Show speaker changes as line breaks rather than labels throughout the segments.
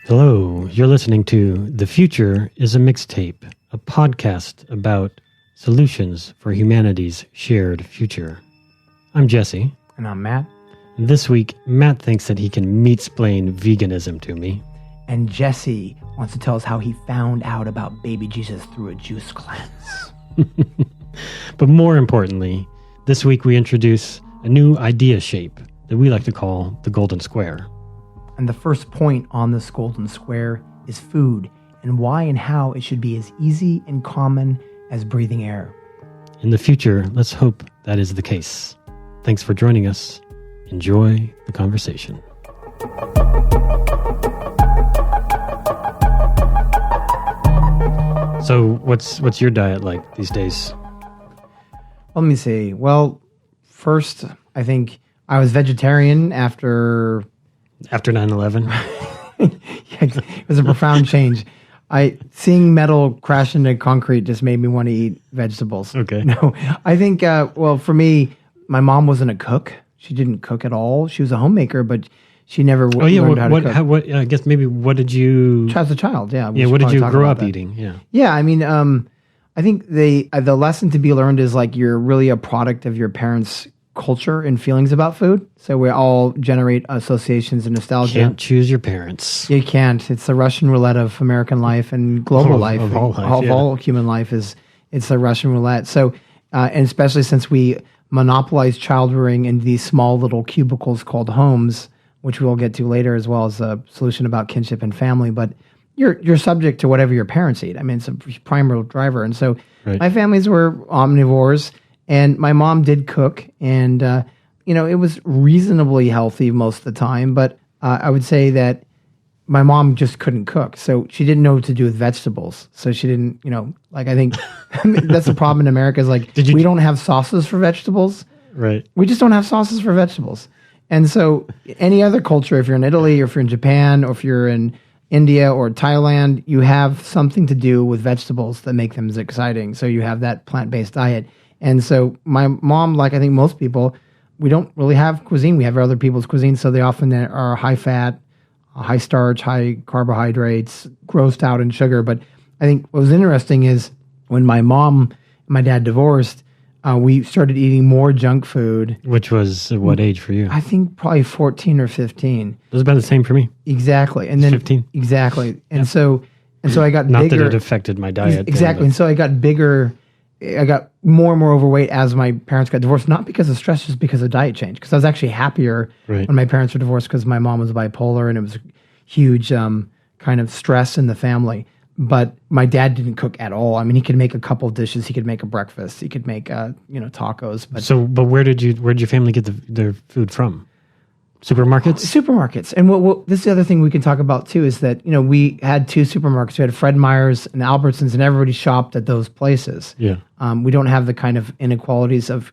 Hello, you're listening to The Future is a Mixtape, a podcast about solutions for humanity's shared future. I'm Jesse.
And I'm Matt.
This week, Matt thinks that he can meat-splain veganism to me.
And Jesse wants to tell us how he found out about baby Jesus through a juice cleanse.
But more importantly, this week we introduce a new idea shape that we like to call the Golden Square.
And the first point on this golden square is food and why and how it should be as easy and common as breathing air.
In the future, let's hope that is the case. Thanks for joining us. Enjoy the conversation. So what's your diet like these days?
Let me see. Well, first, I think I was vegetarian after
9/11?
It was a profound change. Seeing metal crash into concrete just made me want to eat vegetables.
Okay.
No, I think, for me, my mom wasn't a cook. She didn't cook at all. She was a homemaker, but she never learned how to cook.
I guess maybe what did you...
As a child, yeah.
Yeah, what did you grow up eating? Yeah.
Yeah, I mean, I think the lesson to be learned is like you're really a product of your parents' culture and feelings about food. So we all generate associations and nostalgia.
Can't choose your parents.
You can't. It's the Russian roulette of American life and global life.
Of all
Human life it's the Russian roulette. So, and especially since we monopolize child rearing in these small little cubicles called homes, which we'll get to later, as well as a solution about kinship and family. But you're subject to whatever your parents eat. I mean, it's a primary driver. And so my families were omnivores. And my mom did cook, and, it was reasonably healthy most of the time. But I would say that my mom just couldn't cook. So she didn't know what to do with vegetables. So she didn't, I think that's the problem in America is we don't have sauces for vegetables.
Right.
We just don't have sauces for vegetables. And so any other culture, if you're in Italy or if you're in Japan or if you're in India or Thailand, you have something to do with vegetables that make them exciting. So you have that plant-based diet. And so my mom, like I think most people, we don't really have cuisine. We have other people's cuisine, so they often are high fat, high starch, high carbohydrates, grossed out in sugar. But I think what was interesting is when my mom and my dad divorced, we started eating more junk food.
Which was at what age for you?
I think probably 14 or 15.
It was about the same for me.
Exactly. And then
15.
Exactly. And so I got
Not
bigger.
that it affected my diet.
Exactly. And so I got bigger. I got more and more overweight as my parents got divorced, not because of stress, just because of diet change. Because I was actually happier when my parents were divorced because my mom was bipolar and it was huge kind of stress in the family. But my dad didn't cook at all. I mean, he could make a couple of dishes. He could make a breakfast. He could make tacos.
But where did your family get their food from? Supermarkets?
Supermarkets. And this is the other thing we can talk about too is that, we had two supermarkets. We had Fred Meyer's and Albertsons, and everybody shopped at those places.
Yeah.
We don't have the kind of inequalities of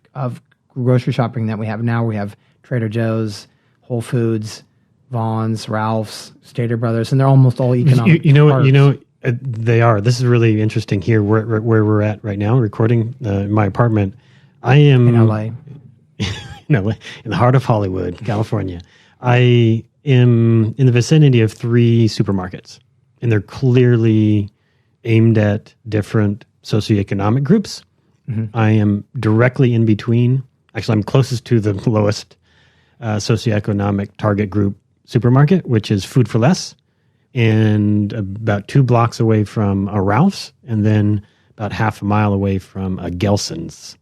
grocery shopping that we have now. We have Trader Joe's, Whole Foods, Vaughn's, Ralph's, Stater Brothers, and they're almost all economic.
They are. This is really interesting here where we're at right now, recording in my apartment. I am
in LA.
In the heart of Hollywood, California. I am in the vicinity of 3 supermarkets, and they're clearly aimed at different socioeconomic groups. Mm-hmm. I am directly in between. Actually, I'm closest to the lowest socioeconomic target group supermarket, which is Food for Less, and about 2 blocks away from a Ralph's, and then about half a mile away from a Gelson's.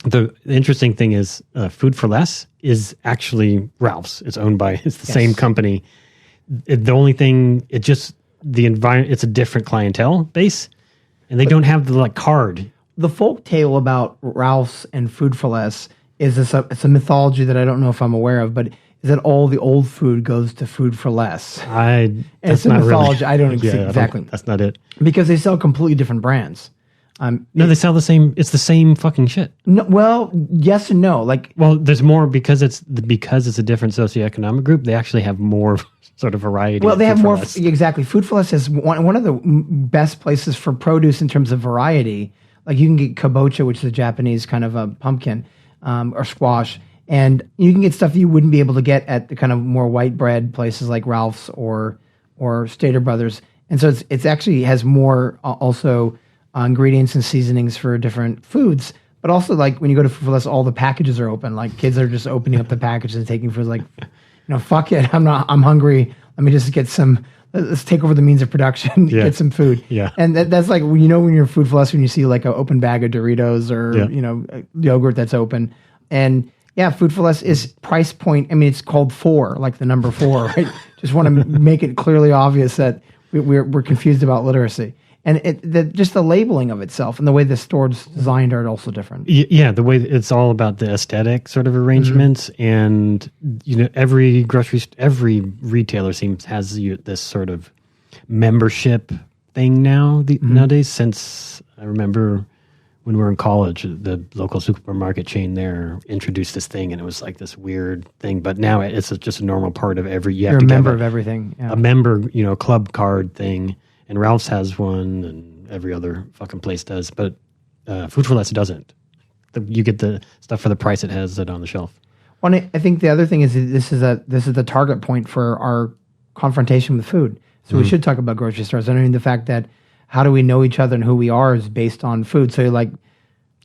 The interesting thing is Food for Less is actually Ralph's. It's the same company. The only thing, the environment, it's a different clientele base, and they don't have the card.
The folk tale about Ralph's and Food for Less is it's a mythology that I don't know if I'm aware of, but is that all the old food goes to Food for Less.
It's a mythology.
I don't exactly.
That's not it.
Because they sell completely different brands.
They sell the same. It's the same fucking shit.
No, well, yes and no.
There's more because it's a different socioeconomic group. They actually have more sort of variety.
Well, they have more exactly. Food for Less is one of the best places for produce in terms of variety. Like you can get kabocha, which is a Japanese kind of a pumpkin or squash, and you can get stuff that you wouldn't be able to get at the kind of more white bread places like Ralph's or or Stater Brothers. And so it's actually has more also ingredients and seasonings for different foods. But also, like, when you go to Food for Less, all the packages are open. Like, kids are just opening up the packages and taking food. Like, fuck it, I'm hungry. Let me just get some. Let's take over the means of production. Get some food.
Yeah,
and that's like, when you're Food for Less, when you see like an open bag of Doritos or yogurt that's open. And Food for Less is price point. I mean, it's called 4, like the number 4. Right? Just want to make it clearly obvious that we're confused about literacy. And just the labeling of itself and the way the store's designed are also different.
Yeah, the way it's all about the aesthetic sort of arrangements, and every retailer has this sort of membership thing nowadays. Since I remember when we were in college, the local supermarket chain there introduced this thing, and it was like this weird thing. But now it's just a normal part of every.
You're a member of everything. Yeah.
A member, club card thing. And Ralph's has one, and every other fucking place does. But Food for Less doesn't. You get the stuff for the price it has it on the shelf.
Well, I think the other thing is this is the target point for our confrontation with food. So we should talk about grocery stores. I mean, the fact that how do we know each other and who we are is based on food. So like,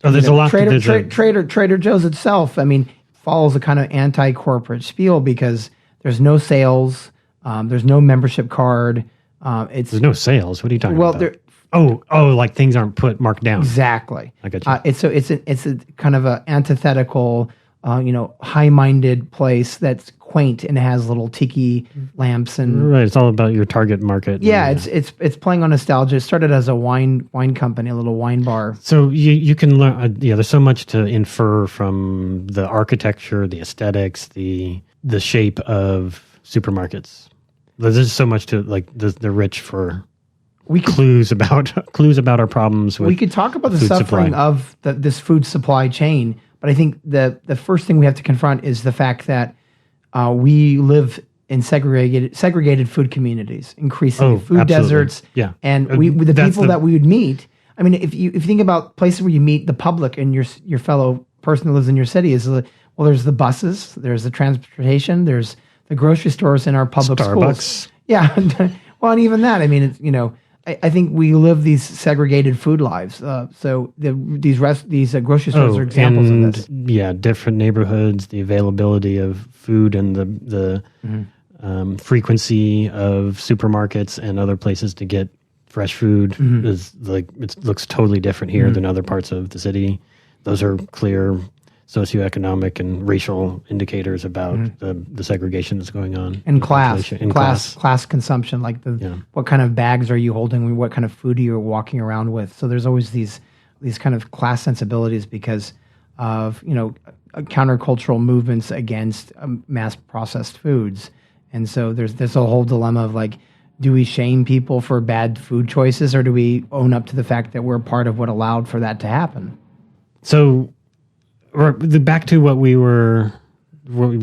there's a lot.
Trader Joe's itself, I mean, follows a kind of anti-corporate spiel because there's no sales, there's no membership card.
There's no sales. What are you talking about? Like things aren't marked down.
Exactly.
I got you.
It's a kind of a antithetical, high-minded place that's quaint and has little tiki lamps and
right. It's all about your target market.
Yeah, it's playing on nostalgia. It started as a wine company, a little wine bar.
So you can learn. There's so much to infer from the architecture, the aesthetics, the shape of supermarkets. There's so much to they're rich for clues about our problems.
We could talk about the suffering of this food supply chain, but I think the first thing we have to confront is the fact that we live in segregated food communities, increasingly food
absolutely.
Deserts.
Yeah,
and the people that we would meet. I mean, if you think about places where you meet the public and your fellow person who lives in your city there's the buses, there's the transportation, there's the grocery stores in our public
Starbucks.
Schools. Yeah. Well, and even that, I mean, it's, I think we live these segregated food lives. So these grocery stores are examples of this.
Yeah, different neighborhoods, the availability of food and the frequency of supermarkets and other places to get fresh food is it looks totally different here than other parts of the city. Those are clear socioeconomic and racial indicators about the segregation that's going on.
And class consumption, like what kind of bags are you holding, what kind of food are you walking around with. So there's always these kind of class sensibilities because of, countercultural movements against mass processed foods. And so there's a whole dilemma of like, do we shame people for bad food choices or do we own up to the fact that we're part of what allowed for that to happen?
So back to what we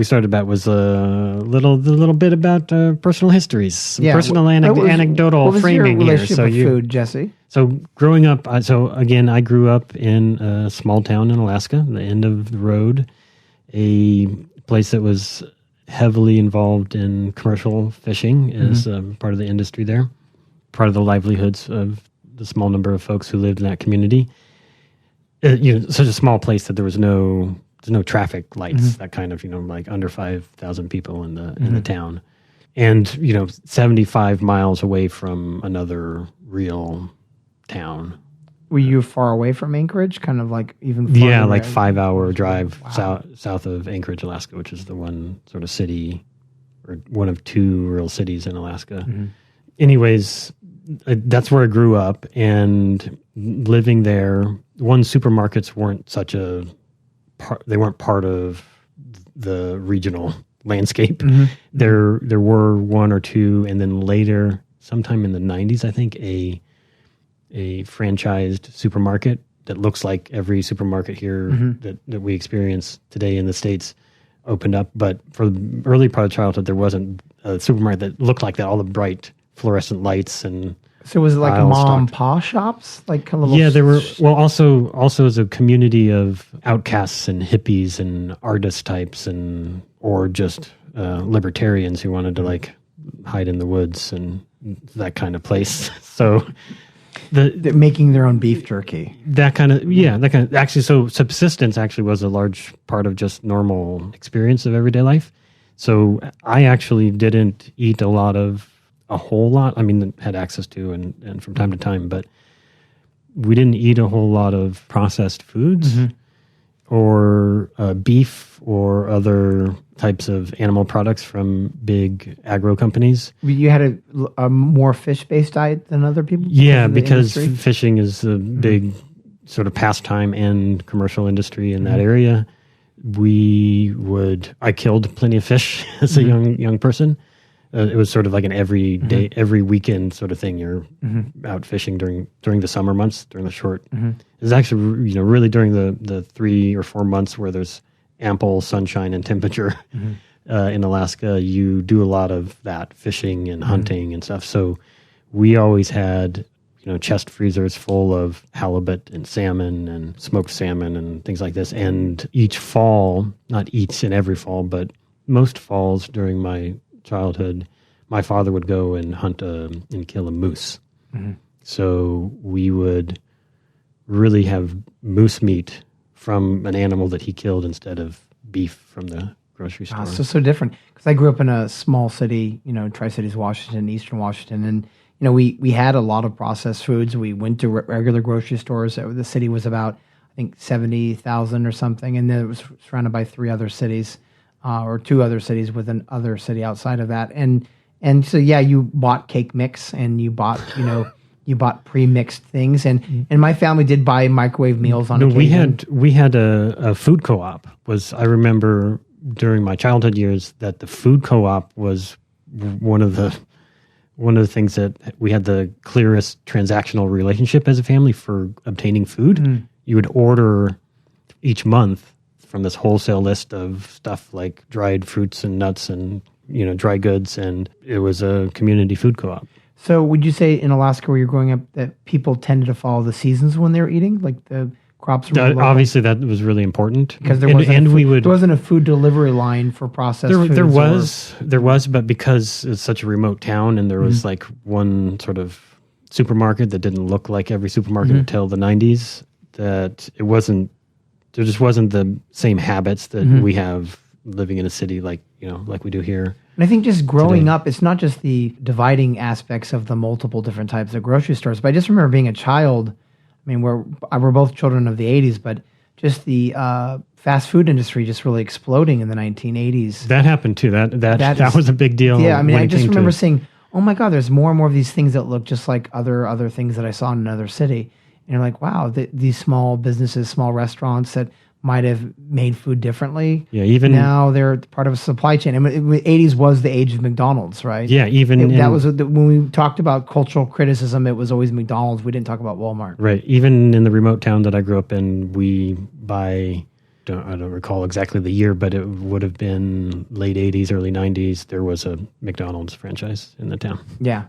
started about was a little bit about personal histories, some personal anecdotal framing
here.
So
with food, Jesse?
So growing up, I grew up in a small town in Alaska, the end of the road, a place that was heavily involved in commercial fishing as part of the industry there, part of the livelihoods of the small number of folks who lived in that community. Such a small place that there's no traffic lights, that kind of, like under 5,000 people in the town. And, 75 miles away from another real town.
Were you far away from Anchorage? Kind of like even farther?
Yeah, like 5-hour drive south of Anchorage, Alaska, which is the one sort of city or one of two real cities in Alaska. Anyways, that's where I grew up, and living there, supermarkets weren't they weren't part of the regional landscape. There were one or two, and then later, sometime in the 90s, I think, a franchised supermarket that looks like every supermarket here that we experience today in the States opened up. But for the early part of childhood, there wasn't a supermarket that looked like that, all the bright fluorescent lights and
so was it like mom and pa shops, like a little?
Yeah, there were. Well, also as a community of outcasts and hippies and artist types, or just libertarians who wanted to hide in the woods and that kind of place. So
They're making their own beef jerky.
Actually, so subsistence actually was a large part of just normal experience of everyday life. So I actually didn't eat a whole lot. I mean, had access to and from time to time, but we didn't eat a whole lot of processed foods or beef or other types of animal products from big agro companies.
You had a more fish-based diet than other people?
Yeah, because fishing is a big sort of pastime and commercial industry in that area. I killed plenty of fish as a young person. It was sort of like an every day, every weekend sort of thing. You're out fishing during the summer months, during the short. It's actually, really during the 3 or 4 months where there's ample sunshine and temperature in Alaska. You do a lot of that fishing and hunting and stuff. So we always had, chest freezers full of halibut and salmon and smoked salmon and things like this. And each fall, not each and every fall, but most falls during my childhood, my father would go and hunt and kill a moose. So we would really have moose meat from an animal that he killed instead of beef from the grocery store.
So different. Because I grew up in a small city, Tri-Cities, Washington, Eastern Washington, and we had a lot of processed foods. We went to regular grocery stores. The city was about, I think, 70,000 or something, and then it was surrounded by 3 other cities. Or 2 other cities with another city outside of that. And so, you bought cake mix and you bought, you bought pre-mixed things. And my family did buy microwave meals on occasion.
We had a food co-op. I remember during my childhood years that the food co-op was one of the things that we had the clearest transactional relationship as a family for obtaining food. You would order each month from this wholesale list of stuff like dried fruits and nuts and dry goods, and it was a community food co-op.
So would you say in Alaska where you're growing up that people tended to follow the seasons when they were eating, like the crops were
obviously that was really important
because there wasn't a food delivery line for processed foods.
There was, but because it's such a remote town and there was like one sort of supermarket that didn't look like every supermarket until the 90s, that there just wasn't the same habits that we have living in a city like we do here.
And I think just growing up, it's not just the dividing aspects of the multiple different types of grocery stores, but I just remember being a child. I mean, we're both children of the 80s, but just the fast food industry just really exploding in the 1980s.
That happened too. That was a big deal.
Yeah, I mean, I just remember saying, oh my God, there's more and more of these things that look just like other things that I saw in another city. And you're like, wow, these small businesses, small restaurants that might have made food differently.
Yeah, even
now they're part of a supply chain. I mean, the 80s was the age of McDonald's, right?
Yeah,
when we talked about cultural criticism, it was always McDonald's. We didn't talk about Walmart.
Right. Even in the remote town that I grew up in, I don't recall exactly the year, but it would have been late 80s, early 90s. There was a McDonald's franchise in the town.
Yeah.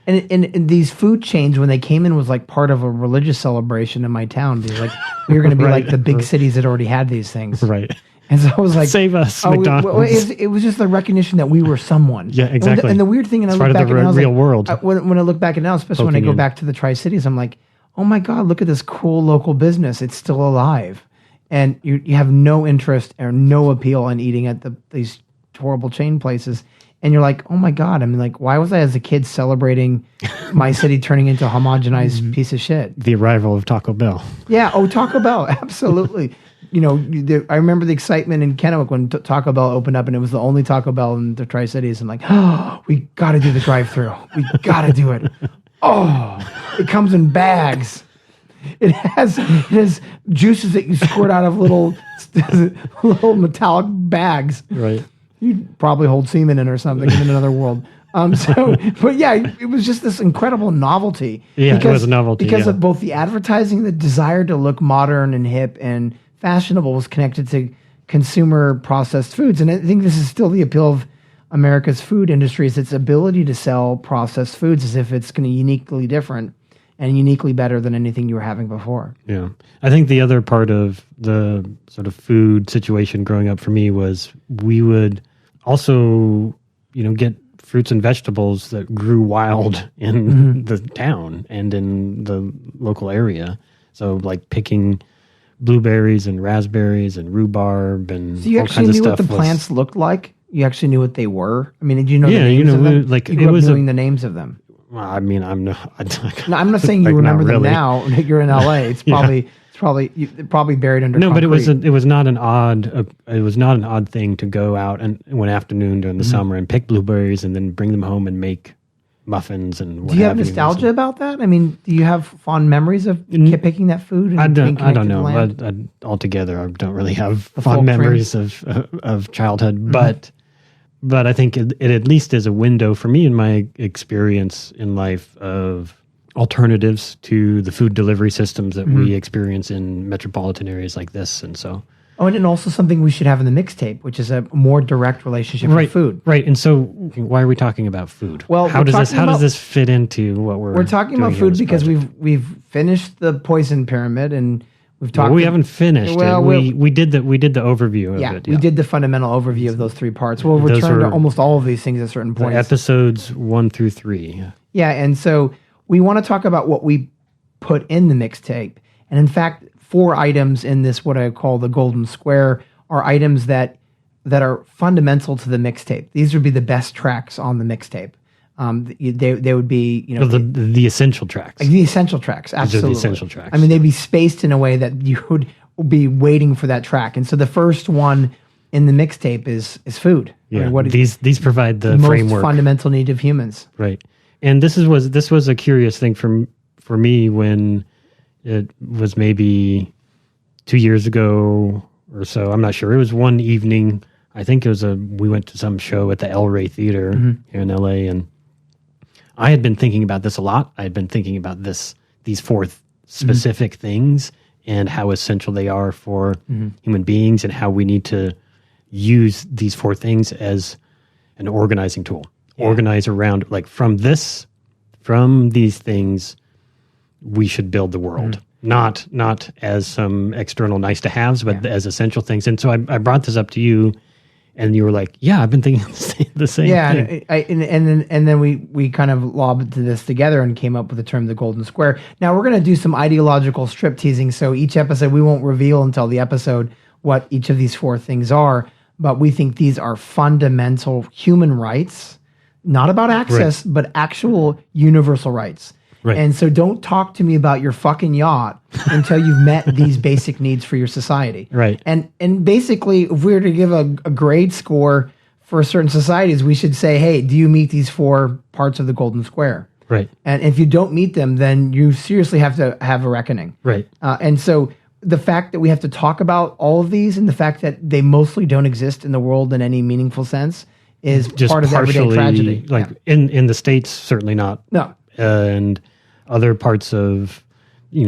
And these food chains, when they came in, was like part of a religious celebration in my town. Like, we were going to be like the big cities that already had these things.
Right.
And so I was like,
save us, McDonald's.
It was just the recognition that we were someone.
Yeah, exactly.
And the weird thing, and
it's
I look back at
the real world.
When I look back at now, especially when I go back to the Tri-Cities, I'm like, oh my God, look at this cool local business. It's still alive. And you have no interest or no appeal in eating at these horrible chain places. And you're like, oh my God. I mean, like, why was I as a kid celebrating my city turning into a homogenized piece of shit?
The arrival of Taco Bell.
Yeah. Oh, Taco Bell. Absolutely. I remember the excitement in Kennewick when Taco Bell opened up and it was the only Taco Bell in the Tri-Cities. I'm like, oh, we got to do the drive-thru. We got to do it. Oh, it comes in bags. It has juices that you squirt out of little metallic bags.
Right.
You'd probably hold semen in or something in another world. But yeah, it was just this incredible novelty.
Yeah, it was a novelty.
Because of both the advertising, the desire to look modern and hip and fashionable was connected to consumer processed foods. And I think this is still the appeal of America's food industry, is its ability to sell processed foods as if it's going to uniquely different and uniquely better than anything you were having before.
Yeah. I think the other part of the sort of food situation growing up for me was we would also, get fruits and vegetables that grew wild in the town and in the local area. So like picking blueberries and raspberries and rhubarb and
So you
all
actually
kinds of
knew what
stuff.
the plants looked like? You actually knew what they were? I mean, did you know
Yeah,
the names of them?
like
you
it
grew up
was
knowing the names of them.
Well, I mean, I'm not.
No, I'm not saying you
like,
remember
not
them
really.
now. You're in LA. It's probably buried under.
No, but
concrete.
it was not an odd thing to go out and one afternoon during the summer and pick blueberries and then bring them home and make muffins and.
Do you have nostalgia about that? I mean, do you have fond memories of picking that food? And
I
being
don't
connected to the
know.
land?
Altogether, I don't really have
folk
fond memories of childhood, but I think it at least is a window for me in my experience in life of alternatives to the food delivery systems that we experience in metropolitan areas like this. And so.
Oh, and also something we should have in the mixtape, which is a more direct relationship with food.
Right. And so why are we talking about food?
Well,
how does this fit into what we're
talking
doing
about food because
project?
we've finished the poison pyramid and we've talked.
Well, we haven't finished
well,
it. We did the overview of it.
We did the fundamental overview of those three parts. We'll return to almost all of these things at certain points.
Episodes 1 through 3.
Yeah, and so we want to talk about what we put in the mixtape. And in fact, 4 items in this, what I call the golden square, are items that are fundamental to the mixtape. These would be the best tracks on the mixtape. They would be,
the essential tracks.
The essential tracks, absolutely.
These are the essential tracks.
I mean, they'd be spaced in a way that you would be waiting for that track. And so the first one in the mixtape is food.
Yeah,
I mean,
these provide the
most
framework.
Fundamental need of humans.
Right. And this was a curious thing for me when it was maybe 2 years ago or so. I'm not sure. It was one evening. I think we went to some show at the El Rey Theater here in LA, and I had been thinking about this a lot. I had been thinking about these 4 specific things and how essential they are for human beings and how we need to use these 4 things as an organizing tool. Yeah. Organize around, like from these things, we should build the world. Not as some external nice to haves, but as essential things. And so I brought this up to you, and you were like, "Yeah, I've been thinking the same thing."
And then we kind of lobbed this together and came up with the term the golden square. Now we're going to do some ideological strip teasing. So each episode we won't reveal until the episode what each of these 4 things are, but we think these are fundamental human rights, not about access, but actual universal rights.
Right.
And so don't talk to me about your fucking yacht until you've met these basic needs for your society.
Right.
And basically, if we were to give a grade score for certain societies, we should say, hey, do you meet these 4 parts of the golden square?
Right.
And if you don't meet them, then you seriously have to have a reckoning.
Right.
And so the fact that we have to talk about all of these and the fact that they mostly don't exist in the world in any meaningful sense is
just
part of everyday tragedy.
Like in the States, certainly not.
No.
And other parts of,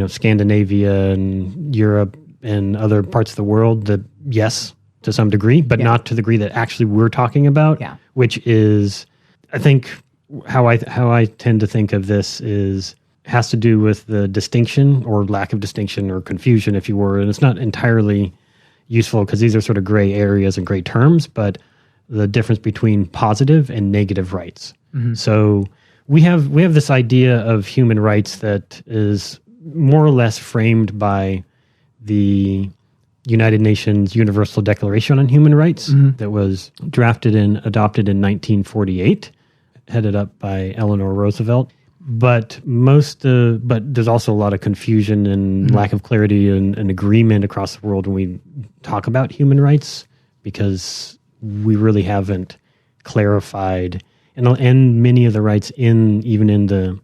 Scandinavia and Europe and other parts of the world, that yes, to some degree, but not to the degree that actually we're talking about.
Yeah.
Which is, I think, how I tend to think of this has to do with the distinction or lack of distinction or confusion, if you were. And it's not entirely useful because these are sort of gray areas and gray terms, but the difference between positive and negative rights. So we have this idea of human rights that is more or less framed by the United Nations Universal Declaration on Human Rights that was adopted in 1948, headed up by Eleanor Roosevelt. But there's also a lot of confusion and lack of clarity and agreement across the world when we talk about human rights, because we really haven't clarified, and many of the rights even in the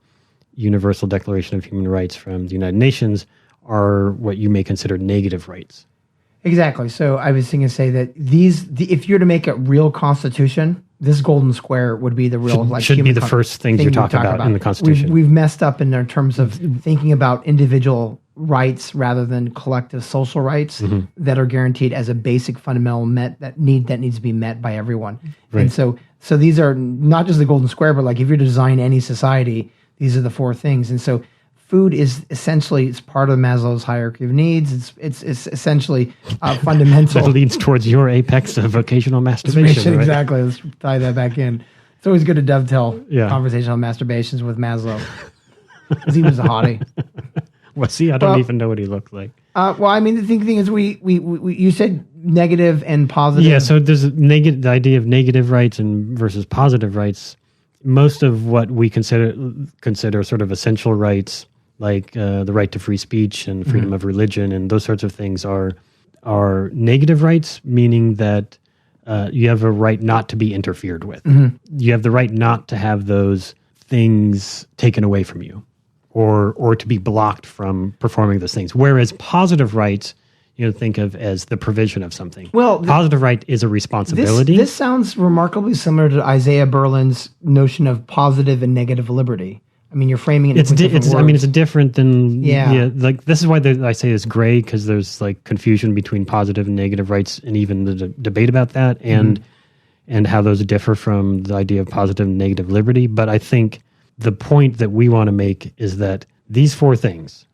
Universal Declaration of Human Rights from the United Nations are what you may consider negative rights.
Exactly. So I was going to say that if you're to make a real constitution, this golden square would be the real
should be the first things you talk about in the Constitution.
We've messed up in terms of thinking about individual rights rather than collective social rights that are guaranteed as a basic fundamental that needs to be met by everyone. Right. And so these are not just the golden square, but like if you're to design any society, these are the 4 things. And so food is essentially, it's part of Maslow's hierarchy of needs. It's essentially fundamental.
That leads towards your apex of occasional masturbation. Right?
Exactly. Let's tie that back in. It's always good to dovetail
Yeah.
conversational masturbations with Maslow. Because he was a hottie.
Well, see, I don't even know what he looked like.
Well, I mean, the thing is, we you said negative and positive.
Yeah, so there's the idea of negative rights and versus positive rights. Most of what we consider sort of essential rights, like the right to free speech and freedom of religion and those sorts of things, are negative rights, meaning that you have a right not to be interfered with. You have the right not to have those things taken away from you, or to be blocked from performing those things. Whereas positive rights, think of as the provision of something.
Well,
positive right is a responsibility.
This sounds remarkably similar to Isaiah Berlin's notion of positive and negative liberty. I mean, you're framing it. It's
different than like this is why I say it's gray, because there's like confusion between positive and negative rights, and even the debate about that, and how those differ from the idea of positive and negative liberty. But I think the point that we want to make is that these four things,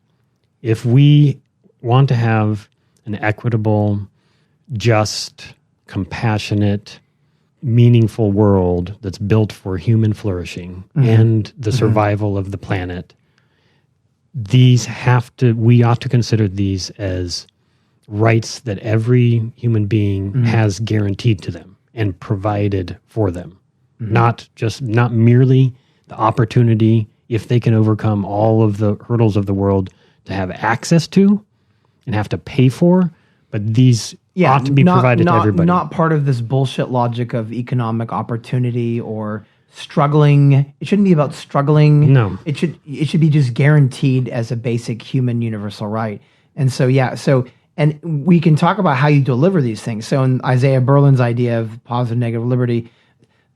if we want to have an equitable, just, compassionate, meaningful world that's built for human flourishing and the survival of the planet, we ought to consider these as rights that every human being has guaranteed to them and provided for them. Not merely the opportunity, if they can overcome all of the hurdles of the world, to have access to and have to pay for, but these ought to be provided to everybody.
Not part of this bullshit logic of economic opportunity or struggling. It shouldn't be about struggling.
No.
It should be just guaranteed as a basic human universal right. And so, and we can talk about how you deliver these things. So in Isaiah Berlin's idea of positive negative liberty,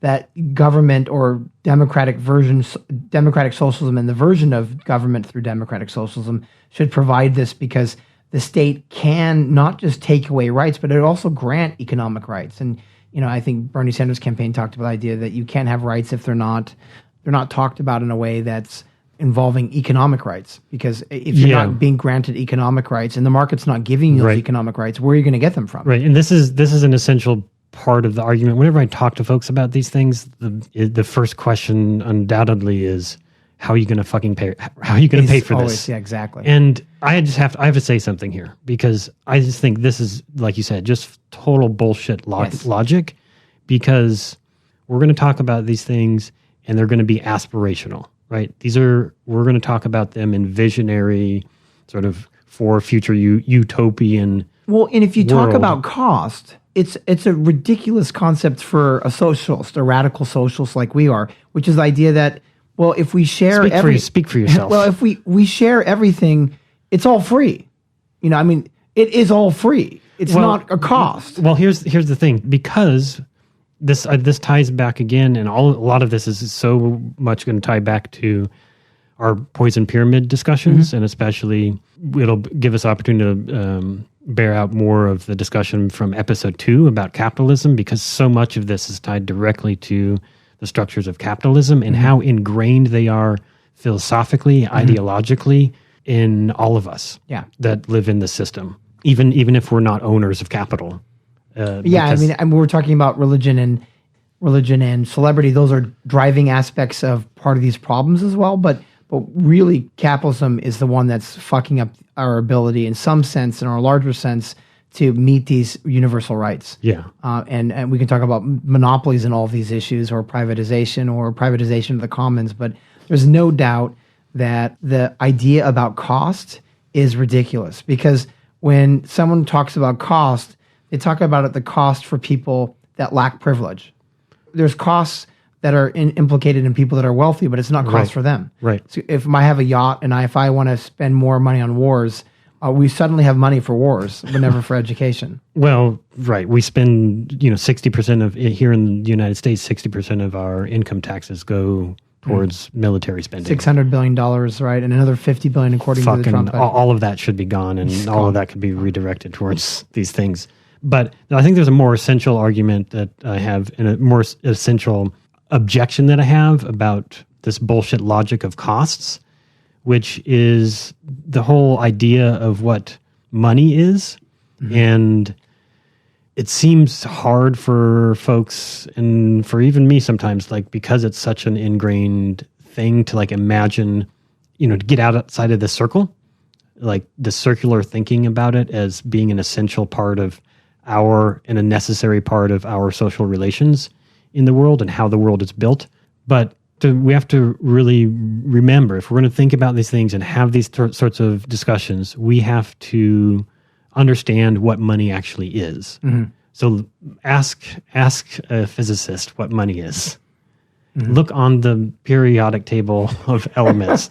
that government or democratic socialism and the version of government through democratic socialism should provide this, because the state can not just take away rights, but it also grant economic rights. And I think Bernie Sanders' campaign talked about the idea that you can't have rights if they're not talked about in a way that's involving economic rights. Because if you're not being granted economic rights and the market's not giving you those economic rights, where are you going to get them from?
Right, and this is an essential part of the argument. Whenever I talk to folks about these things, the first question undoubtedly is, how are you going to fucking pay? How are you going to pay for this?
Yeah, exactly.
And I have to say something here, because I just think this is, like you said, just total bullshit logic, because we're going to talk about these things and they're going to be aspirational, right? We're going to talk about them in visionary, sort of for future utopian.
Well, and if you
world.
talk about cost, it's a ridiculous concept for a socialist, a radical socialist like we are, which is the idea that, well, if we share
speak for yourself.
Well, if we share everything, it's all free. It is all free. It's not a cost.
Well, here's the thing, because this ties back again, and a lot of this is so much going to tie back to our poison pyramid discussions, and especially it'll give us opportunity to bear out more of the discussion from episode 2 about capitalism, because so much of this is tied directly to the structures of capitalism and how ingrained they are philosophically, ideologically in all of us that live in the system, even if we're not owners of capital.
We're talking about religion and celebrity. Those are driving aspects of part of these problems as well, but really capitalism is the one that's fucking up our ability in some sense, in our larger sense, to meet these universal rights.
Yeah.
And we can talk about monopolies in all of these issues, or privatization of the commons, but there's no doubt that the idea about cost is ridiculous, because when someone talks about cost, they talk about the cost for people that lack privilege. There's costs that are implicated in people that are wealthy, but it's not cost for them.
Right.
So if I have a yacht and if I want to spend more money on wars, we suddenly have money for wars, but never for education.
Well, right. We spend 60% of here in the United States, 60% of our income taxes go towards military spending.
$600 billion, right? And another $50 billion according to the Trump.
All of that should be gone, and all of that could be redirected towards these things. But I think there's a more essential argument that I have, and a more essential objection that I have about this bullshit logic of costs, which is the whole idea of what money is. And it seems hard for folks and for even me sometimes, like, because it's such an ingrained thing to like imagine, to get outside of the circle, like the circular thinking about it as being an essential part of and a necessary part of our social relations in the world and how the world is built. But we have to really remember, if we're going to think about these things and have these sorts of discussions, we have to understand what money actually is. Mm-hmm. So ask a physicist what money is. Mm-hmm. Look on the periodic table of elements.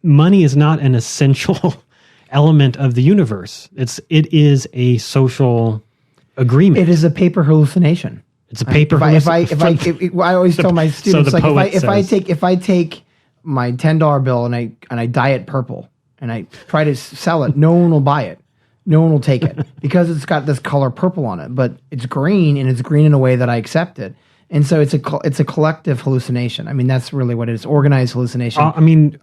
Money is not an essential element of the universe. It is a social agreement.
It is a paper hallucination.
It's a paper.
I always tell my students, like, if I take my $10 bill and I dye it purple and I try to sell it, no one will buy it. No one will take it because it's got this color purple on it, but it's green, and it's green in a way that I accept it. And so it's a collective hallucination. I mean, that's really what it is. Organized hallucination.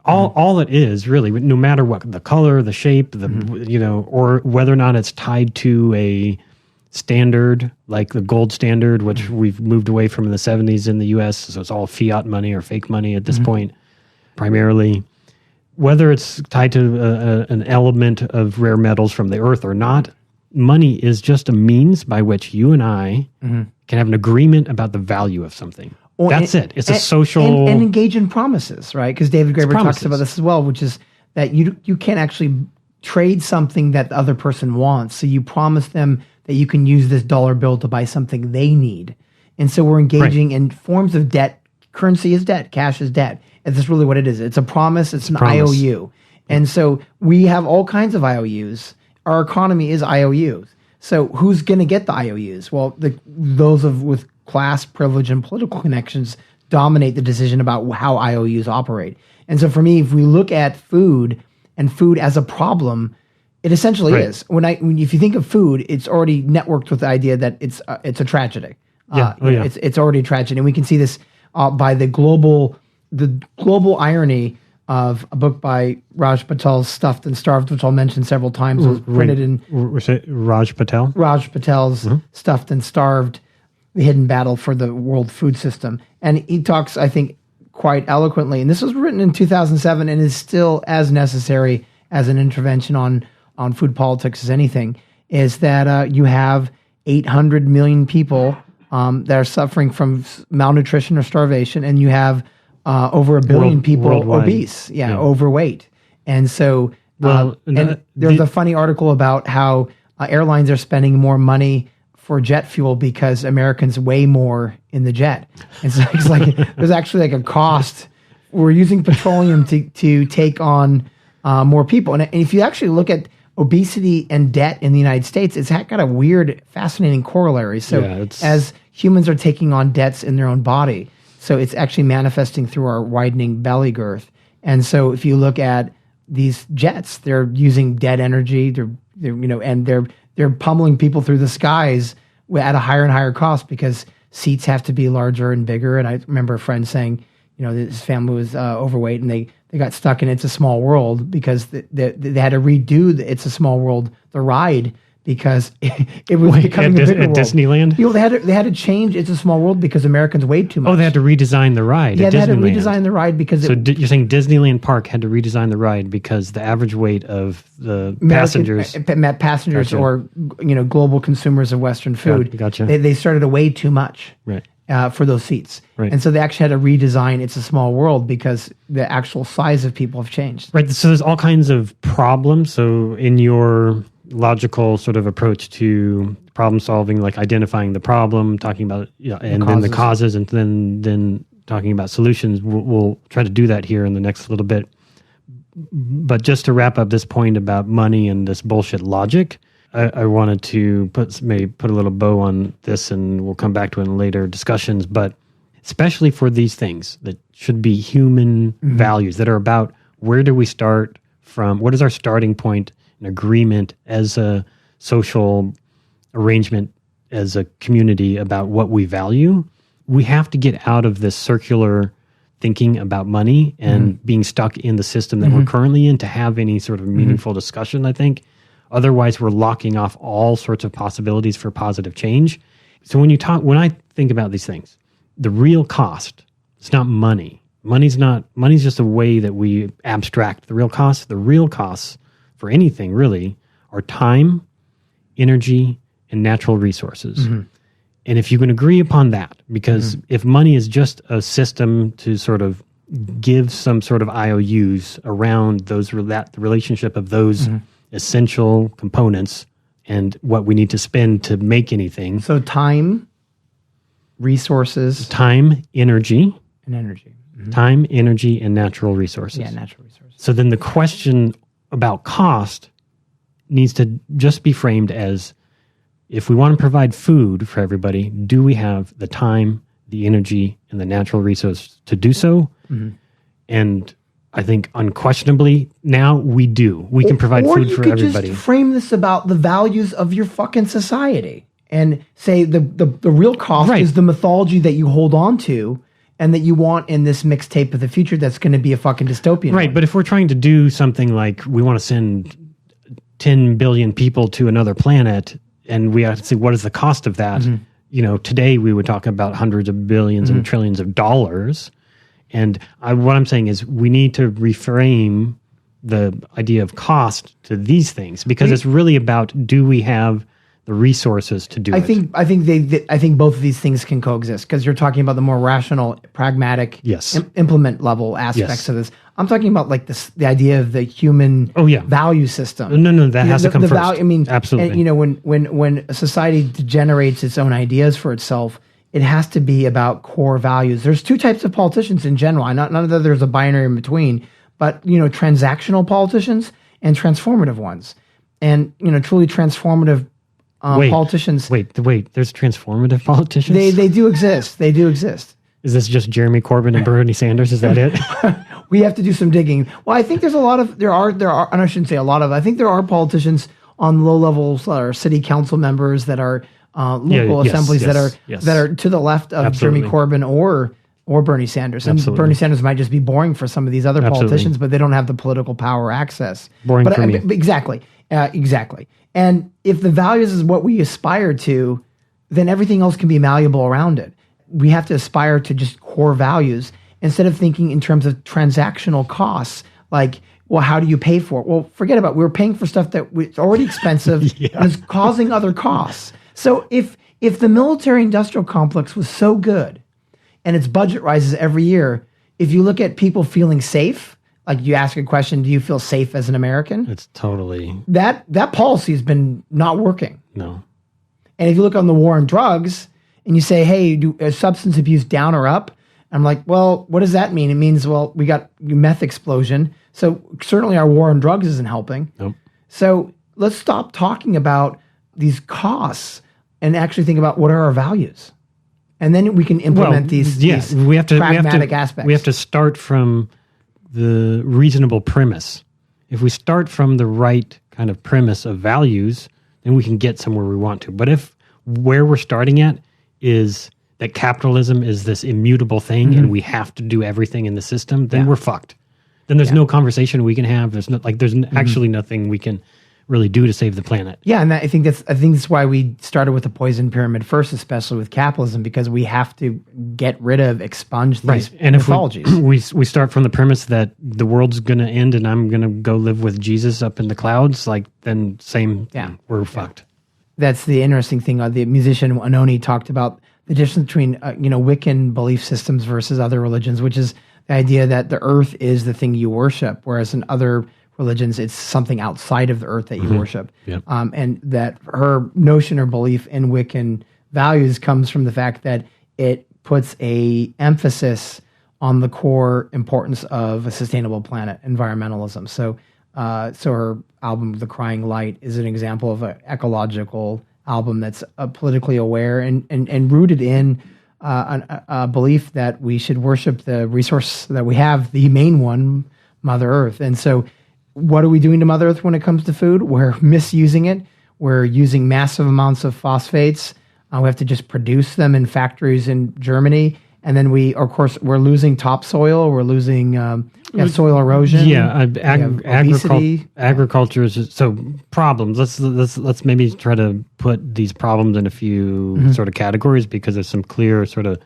All it is really, no matter what the color, the shape, or whether or not it's tied to a standard, like the gold standard, which we've moved away from in the 70s in the U.S. So it's all fiat money or fake money at this point, primarily. Whether it's tied to an element of rare metals from the earth or not, money is just a means by which you and I can have an agreement about the value of something. That's it. It's a social...
And engage in promises, right? Because David Graeber talks about this as well, which is that you can't actually trade something that the other person wants. So you promise them that you can use this dollar bill to buy something they need. And so we're engaging in forms of debt. Currency is debt. Cash is debt. And that's really what it is. It's a promise. It's an IOU. And so we have all kinds of IOUs. Our economy is IOUs. So who's going to get the IOUs? Well, those with class, privilege, and political connections dominate the decision about how IOUs operate. And so for me, if we look at food and food as a problem, it essentially is. If you think of food, it's already networked with the idea that it's a tragedy. It's already a tragedy, and we can see this by the global irony of a book by Raj Patel's Stuffed and Starved, which I'll mention several times. It was printed in...
Raj Patel?
Raj Patel's Stuffed and Starved, The Hidden Battle for the World Food System. And he talks, I think, quite eloquently, and this was written in 2007 and is still as necessary as an intervention on food politics as anything, is that you have 800 million people that are suffering from malnutrition or starvation, and you have over 1 billion people worldwide. Obese, overweight. And so there's a funny article about how airlines are spending more money for jet fuel because Americans weigh more in the jet. And so it's like there's actually like a cost. We're using petroleum to take on more people. And if you actually look at obesity and debt in the United States, it's got a weird, fascinating corollary. So as humans are taking on debts in their own body, so it's actually manifesting through our widening belly girth. And so if you look at these jets, they're using dead energy. They're pummeling people through the skies at a higher and higher cost because seats have to be larger and bigger. And I remember a friend saying, his family was overweight and they got stuck in It's a Small World because they had to redo the It's a Small World, the ride, because it was becoming a bigger world.
At Disneyland?
They had to change It's a Small World because Americans weighed too much.
Oh, they had to redesign the ride at Disneyland.
They had to redesign the ride because...
you're saying Disneyland Park had to redesign the ride because the average weight of the passengers...
Passengers or global consumers of Western food,
gotcha.
They started to weigh too much.
Right.
For those seats.
Right.
And so they actually had to redesign It's a Small World because the actual size of people have changed.
Right. So there's all kinds of problems. So in your logical sort of approach to problem solving, like identifying the problem, talking about then the causes, and then talking about solutions, we'll try to do that here in the next little bit. But just to wrap up this point about money and this bullshit logic, I wanted to put a little bow on this, and we'll come back to it in later discussions, but especially for these things that should be human values that are about where do we start from, what is our starting point, an agreement as a social arrangement, as a community about what we value. We have to get out of this circular thinking about money and being stuck in the system that we're currently in to have any sort of meaningful discussion, I think. Otherwise, we're locking off all sorts of possibilities for positive change. So when I think about these things, the real cost, it's not money. Money's just a way that we abstract the real costs. The real costs for anything really are time, energy, and natural resources. Mm-hmm. And if you can agree upon that, because if money is just a system to sort of give some sort of IOUs around the relationship of those essential components and what we need to spend to make anything.
So time, resources.
Time, energy.
And energy. Mm-hmm.
Time, energy, and natural resources.
Yeah, natural resources.
So then the question about cost needs to just be framed as, if we want to provide food for everybody, do we have the time, the energy, and the natural resource to do so? Mm-hmm. And I think unquestionably now we do. We can provide food for everybody. Or you could
just frame this about the values of your fucking society and say the real cost is the mythology that you hold on to and that you want in this mixtape of the future that's going to be a fucking dystopian.
Right, but if we're trying to do something like we want to send 10 billion people to another planet and we have to say, what is the cost of that? Mm-hmm. You know, today we would talk about hundreds of billions and trillions of dollars. And what I'm saying is we need to reframe the idea of cost to these things because it's really about, do we have the resources to do it?
I think both of these things can coexist because you're talking about the more rational, pragmatic, implement level aspects of this. I'm talking about like the idea of the human value system.
No, that has to come first.
I mean,
absolutely.
And, you know, when a society generates its own ideas for itself, it has to be about core values. There's two types of politicians in general. Not that there's a binary in between, but, you know, transactional politicians and transformative ones. And, you know, truly transformative politicians.
Wait, there's transformative politicians?
They do exist. They do exist.
Is this just Jeremy Corbyn and Bernie Sanders? Is that it?
We have to do some digging. Well, I think there's a lot of, there are, and I shouldn't say a lot of, I think there are politicians on low levels that are city council members that are local assemblies that are to the left of Jeremy Corbyn or Bernie Sanders. And Bernie Sanders might just be boring for some of these other politicians, but they don't have the political power access.
Boring for me.
Exactly. And if the values is what we aspire to, then everything else can be malleable around it. We have to aspire to just core values instead of thinking in terms of transactional costs, like, well, how do you pay for it? Well, forget about it. We're paying for stuff that it's already expensive and is causing other costs. So if the military-industrial complex was so good and its budget rises every year, if you look at people feeling safe, like you ask a question, do you feel safe as an American?
It's totally...
That policy has been not working.
No.
And if you look on the war on drugs and you say, hey, is substance abuse down or up? I'm like, well, what does that mean? It means, well, we got meth explosion. So certainly our war on drugs isn't helping.
Nope.
So let's stop talking about these costs and actually think about what are our values. And then we can implement these pragmatic aspects.
We have to start from the reasonable premise. If we start from the right kind of premise of values, then we can get somewhere we want to. But if where we're starting at is that capitalism is this immutable thing and we have to do everything in the system, then we're fucked. Then there's no conversation we can have. There's actually nothing we can really do to save the planet.
Yeah, and I think that's why we started with the poison pyramid first, especially with capitalism, because we have to get rid of, expunge these mythologies.
And if we start from the premise that the world's going to end and I'm going to go live with Jesus up in the clouds, like then we're fucked.
That's the interesting thing. The musician Anoni talked about the difference between Wiccan belief systems versus other religions, which is the idea that the earth is the thing you worship, whereas in other religions, it's something outside of the earth that you worship.
Yep.
And that her notion or belief in Wiccan values comes from the fact that it puts a emphasis on the core importance of a sustainable planet, environmentalism. So her album, The Crying Light, is an example of an ecological album that's politically aware and rooted in a belief that we should worship the resource that we have, the main one, Mother Earth. And so what are we doing to Mother Earth when it comes to food? We're misusing it. We're using massive amounts of phosphates. We have to just produce them in factories in Germany. And then we're losing topsoil. We're losing soil erosion.
Yeah,
obesity.
Agriculture is so problems. Let's maybe try to put these problems in a few sort of categories, because there's some clear sort of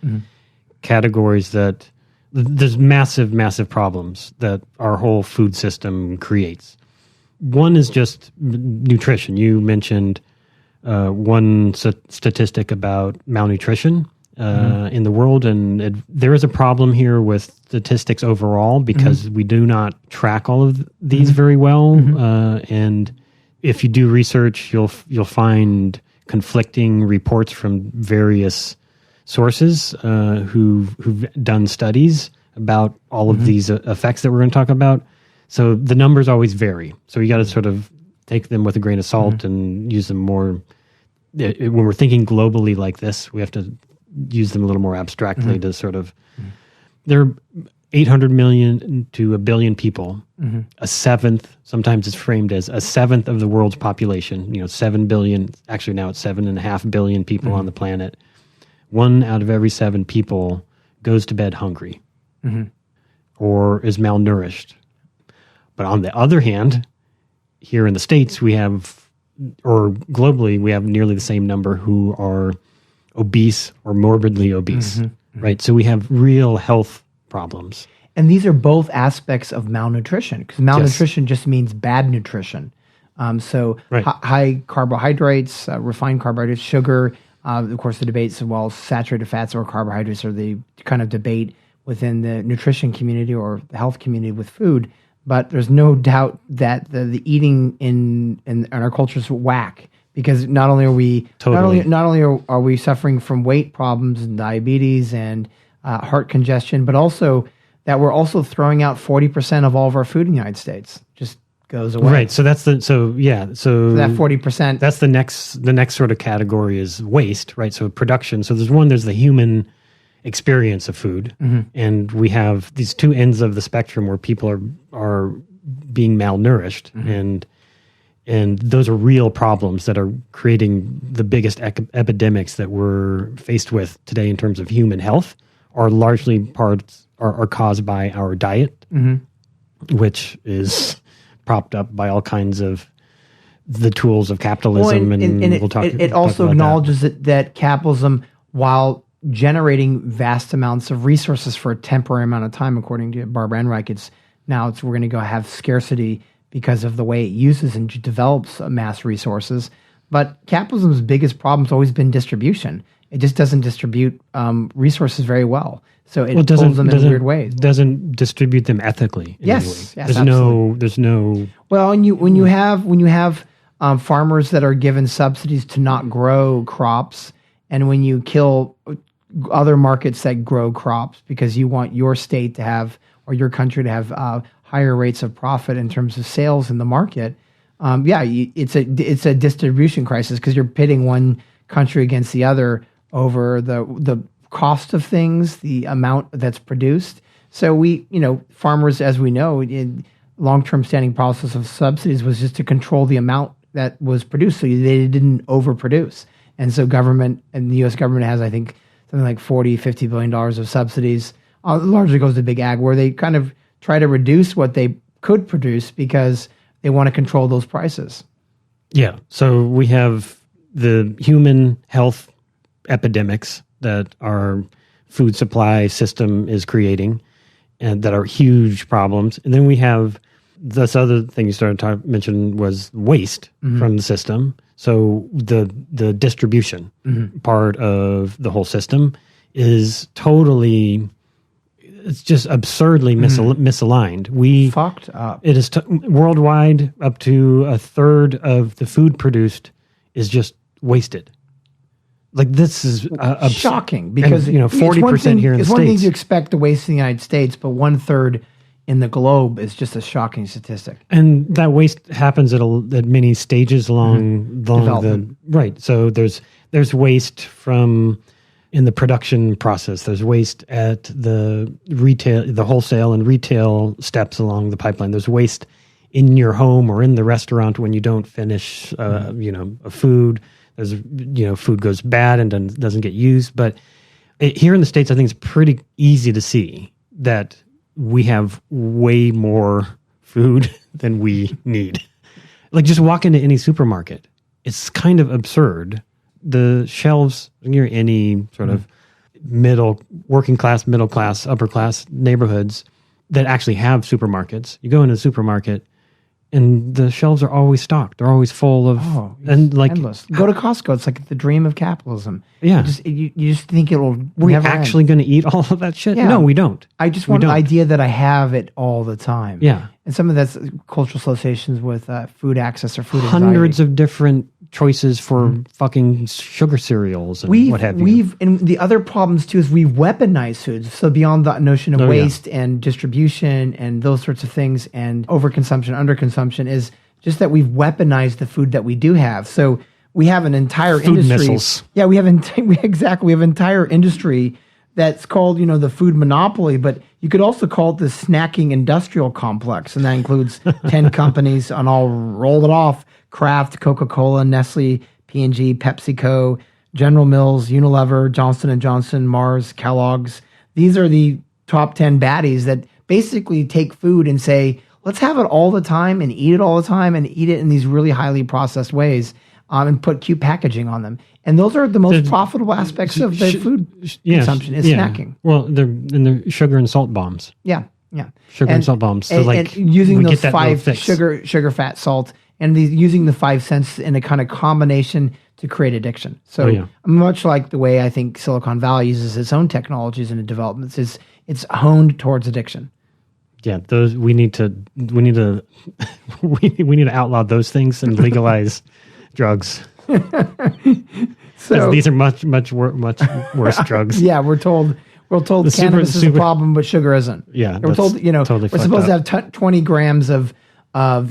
categories that there's massive problems that our whole food system creates. One is just nutrition. You mentioned one statistic about malnutrition in the world, and there is a problem here with statistics overall, because we do not track all of these very well. And if you do research, you'll find conflicting reports from various sources who've done studies about all of these effects that we're going to talk about. So the numbers always vary. So you got to sort of take them with a grain of salt and use them more. When we're thinking globally like this, we have to use them a little more abstractly to sort of. There are 800 million to a billion people. A seventh, sometimes it's framed as a seventh of the world's population. 7 billion. Actually, now it's 7.5 billion people on the planet. 1 out of every 7 people goes to bed hungry or is malnourished. But on the other hand, here in the States, we have, or globally, we have nearly the same number who are obese or morbidly obese, right? So we have real health problems.
And these are both aspects of malnutrition, because malnutrition just means bad nutrition. High carbohydrates, refined carbohydrates, sugar, of course, the debates as well as saturated fats or carbohydrates are the kind of debate within the nutrition community or the health community with food. But there's no doubt that the eating in our culture is whack, because not only are we not only are we suffering from weight problems and diabetes and heart congestion, but also that we're also throwing out 40% of all of our food in the United States. Just goes away.
Right. So that's that
40%.
That's the next sort of category is waste, right? So production. So there's the human experience of food, and we have these two ends of the spectrum where people are being malnourished, and those are real problems that are creating the biggest epidemics that we're faced with today in terms of human health. Are largely are caused by our diet, which is propped up by all kinds of the tools of capitalism,
it also acknowledges that capitalism, while generating vast amounts of resources for a temporary amount of time, according to Barbara Enright, we're going to go have scarcity because of the way it uses and develops mass resources. But capitalism's biggest problem has always been distribution. It just doesn't distribute resources very well. So it pulls them in weird ways.
Doesn't distribute them ethically.
Yes,
there's no.
Well, and when you have farmers that are given subsidies to not grow crops, and when you kill other markets that grow crops because you want your state to have or your country to have higher rates of profit in terms of sales in the market, it's a distribution crisis, because you're pitting one country against the other over the cost of things, the amount that's produced. So farmers, as we know, in long-term standing process of subsidies was just to control the amount that was produced, so they didn't overproduce. And so government, and the U.S. government has, I think, something like $40-50 billion of subsidies. Largely goes to big ag, where they kind of try to reduce what they could produce because they want to control those prices.
Yeah. So we have the human health epidemics that our food supply system is creating, and that are huge problems. And then we have this other thing you started to mention was waste from the system. So the distribution part of the whole system is totally, it's just absurdly misaligned. We
fucked up.
It is worldwide, up to a third of the food produced is just wasted. Like, this is
shocking, because
40% here in the States.
It's one thing you expect to waste in the United States, but 1/3 in the globe is just a shocking statistic.
And that waste happens at many stages along the right. So there's waste from in the production process. There's waste at the retail, the wholesale and retail steps along the pipeline. There's waste in your home or in the restaurant when you don't finish, a food. There's, food goes bad and doesn't get used. But Here in the States, I think it's pretty easy to see that we have way more food than we need. Like, just walk into any supermarket. It's kind of absurd. The shelves near any sort of working class, middle class, upper class neighborhoods that actually have supermarkets. You go into a supermarket and the shelves are always stocked. They're always full of, and like
endless. Go to Costco. It's like the dream of capitalism.
Yeah.
You just think it'll
We're
never
actually going to eat all of that shit?
Yeah.
No, we don't.
I just want the idea that I have it all the time.
Yeah.
And some of that's cultural associations with food access or food anxiety.
Hundreds of different choices for fucking sugar cereals and what have you.
And the other problems too is we weaponize foods. So beyond the notion of waste and distribution and those sorts of things and overconsumption, underconsumption is just that we've weaponized the food that we do have. So we have an entire
food
industry.
Missiles.
Yeah, we have we have entire industry that's called, the food monopoly, but you could also call it the snacking industrial complex. And that includes 10 companies, and I'll roll it off: Kraft, Coca-Cola, Nestle, P&G, PepsiCo, General Mills, Unilever, Johnson & Johnson, Mars, Kellogg's. These are the top 10 baddies that basically take food and say, let's have it all the time and eat it all the time and eat it in these really highly processed ways, and put cute packaging on them. And those are the most profitable aspects of the food consumption is snacking.
Well, they're sugar and salt bombs.
Yeah.
Sugar and salt bombs. So
and using those 5 sugar, fat, salt, and using the 5 cents in a kind of combination to create addiction. So much like the way I think Silicon Valley uses its own technologies and developments, it's honed towards addiction.
Yeah, we need to outlaw those things and legalize drugs. So these are much worse drugs.
Yeah, we're told cannabis is a problem, but sugar isn't.
Yeah,
we're told
totally
we're supposed to have 20 grams of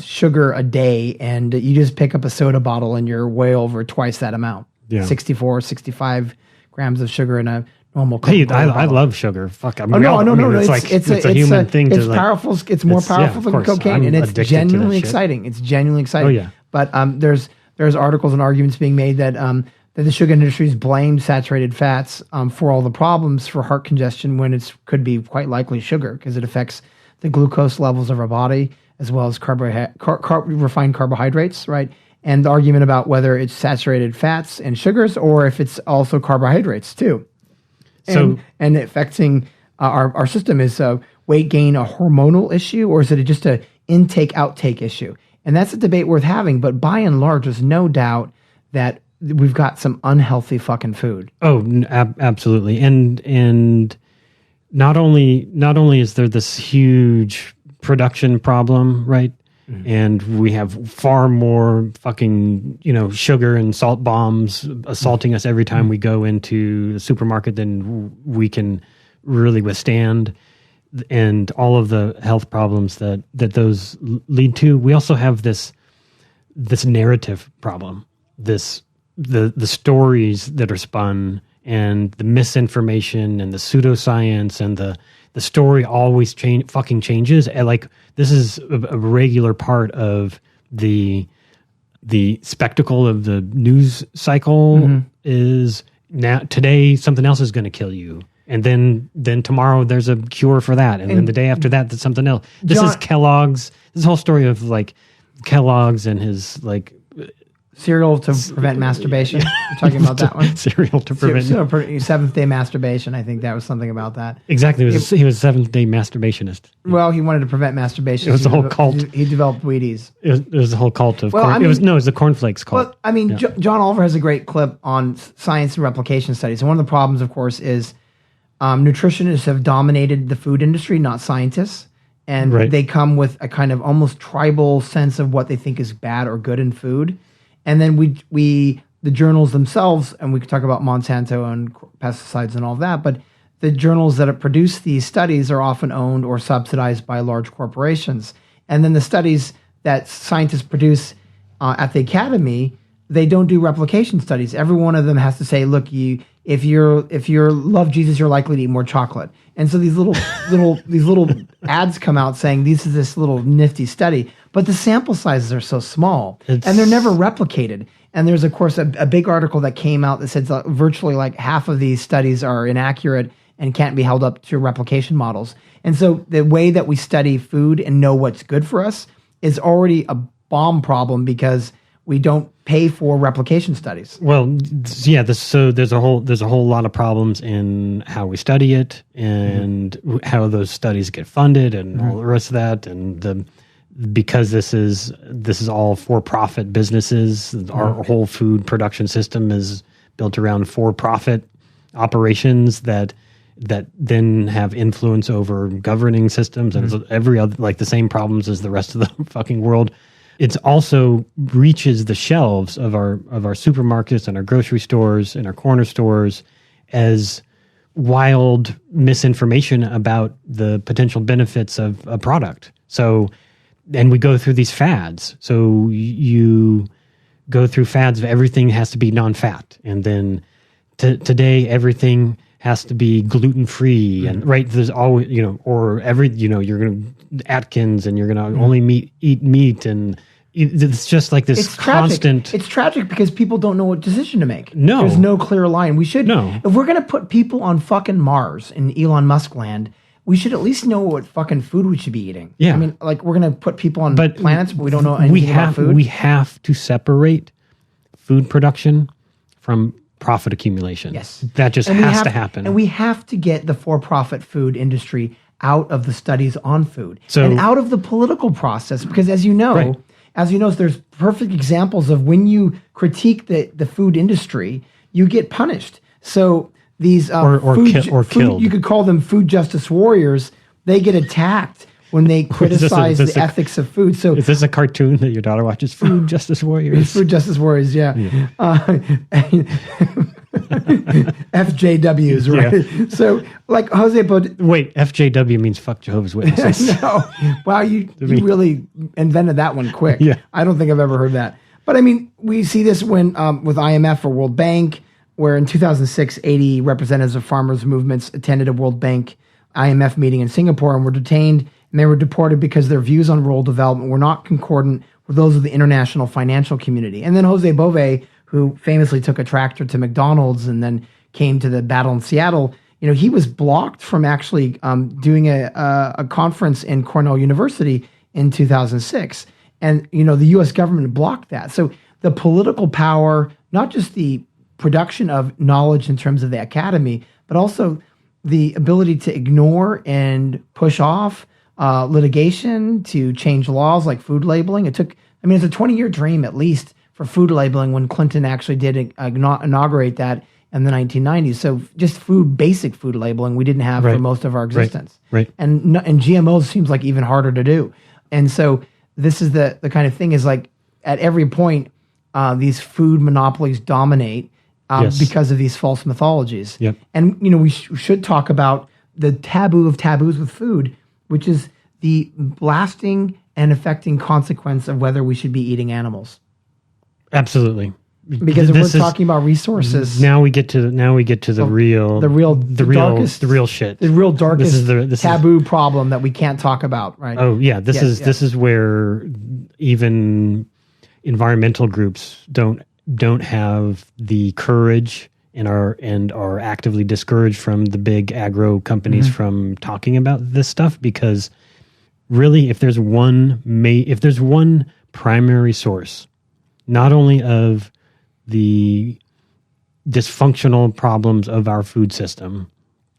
sugar a day, and you just pick up a soda bottle and you're way over twice that amount.
Yeah.
65 grams of sugar in a normal.
Hey, I love sugar. Fuck.
No. It's
a human thing.
It's powerful. It's more powerful than cocaine, and it's genuinely exciting. It's genuinely exciting.
Oh yeah.
But there's articles and arguments being made that the sugar industry's blamed saturated fats for all the problems for heart congestion when it could be quite likely sugar, because it affects the glucose levels of our body as well as refined carbohydrates, right? And the argument about whether it's saturated fats and sugars or if it's also carbohydrates too. And affecting our system. Is weight gain a hormonal issue, or is it just a intake-outtake issue? And that's a debate worth having, but by and large, there's no doubt that we've got some unhealthy fucking food.
Oh, absolutely. And not only is there this huge production problem, right? Mm-hmm. And we have far more fucking, sugar and salt bombs assaulting us every time we go into the supermarket than we can really withstand. And all of the health problems that those lead to. We also have this narrative problem, the stories that are spun and the misinformation and the pseudoscience and the story always fucking changes. And like, this is a regular part of the spectacle of the news cycle. Is now today something else is going to kill you. And then tomorrow there's a cure for that. And then the day after that, there's something else. This is Kellogg's. This whole story of like Kellogg's and his like
cereal to prevent masturbation. You're talking about that one?
Cereal to prevent
Seventh-day masturbation. I think that was something about that.
Exactly. He was a seventh-day masturbationist.
Well, he wanted to prevent masturbation.
It was a whole cult.
He developed Wheaties.
It was a whole cult of it was the cornflakes cult.
Well, John Oliver has a great clip on science and replication studies. And one of the problems, of course, is nutritionists have dominated the food industry, not scientists. And they come with a kind of almost tribal sense of what they think is bad or good in food. And then the journals themselves, and we could talk about Monsanto and pesticides and all of that, but the journals that have produced these studies are often owned or subsidized by large corporations. And then the studies that scientists produce at the academy, they don't do replication studies. Every one of them has to say, look, if you're love Jesus, you're likely to eat more chocolate. And so these little ads come out saying this is this little nifty study, but the sample sizes are so small and they're never replicated. And there's of course a big article that came out that says virtually like half of these studies are inaccurate and can't be held up to replication models. And so the way that we study food and know what's good for us is already a bomb problem because we don't pay for replication studies.
Well, yeah. So there's a whole lot of problems in how we study it and how those studies get funded and all the rest of that. And because this is all for-profit businesses, our whole food production system is built around for-profit operations that then have influence over governing systems and it's every other, like the same problems as the rest of the fucking world. It also reaches the shelves of our supermarkets and our grocery stores and our corner stores as wild misinformation about the potential benefits of a product. So, and we go through these fads. So you go through fads of everything has to be non-fat, and then today everything has to be gluten-free, and right, there's always, or you're going to Atkins and you're going to only eat meat, and it's just like this constant.
It's tragic because people don't know what decision to make.
No.
There's no clear line. We should,
No.
if we're going to put people on fucking Mars in Elon Musk land, we should at least know what fucking food we should be eating.
Yeah.
I mean, like we're going to put people on planets, but we don't know anything about food.
We have to separate food production from profit accumulation.
Yes.
That just has to happen.
And we have to get the for-profit food industry out of the studies on food
So-
and out of the political process, because as you know,
Right.
there's perfect examples of when you critique the food industry, you get punished. So these
killed.
you could call them food justice warriors. They get attacked when they criticize the ethics of food. So
is this a cartoon that your daughter watches? Food Justice Warriors.
Food justice warriors, yeah. FJWs, right?
Yeah.
So, like Jose
Wait, FJW means fuck Jehovah's Witnesses.
no, wow, you really invented that one quick.
Yeah.
I don't think I've ever heard that. But I mean, we see this when with IMF or World Bank, where in 2006, 80 representatives of farmers' movements attended a World Bank IMF meeting in Singapore and were detained, and they were deported because their views on rural development were not concordant with those of the international financial community. And then Jose Bove, who famously took a tractor to McDonald's and then came to the battle in Seattle, he was blocked from actually doing a conference in Cornell University in 2006. And, the U.S. government blocked that. So the political power, not just the production of knowledge in terms of the academy, but also the ability to ignore and push off litigation to change laws like food labeling. It's a 20-year dream at least for food labeling when Clinton actually did inaugurate that in the 1990s. So just basic food labeling we didn't have for most of our existence.
Right.
And GMOs seems like even harder to do. And so this is the kind of thing is like at every point these food monopolies dominate because of these false mythologies.
Yep.
And, we should talk about the taboo of taboos with food, which is the lasting and affecting consequence of whether we should be eating animals.
Absolutely.
Because if we're talking about resources,
now we get to the real shit.
The real darkest taboo problem that we can't talk about, right?
Oh yeah, this is where even environmental groups don't have the courage and are actively discouraged from the big agro companies from talking about this stuff, because really if there's one primary source, not only of the dysfunctional problems of our food system,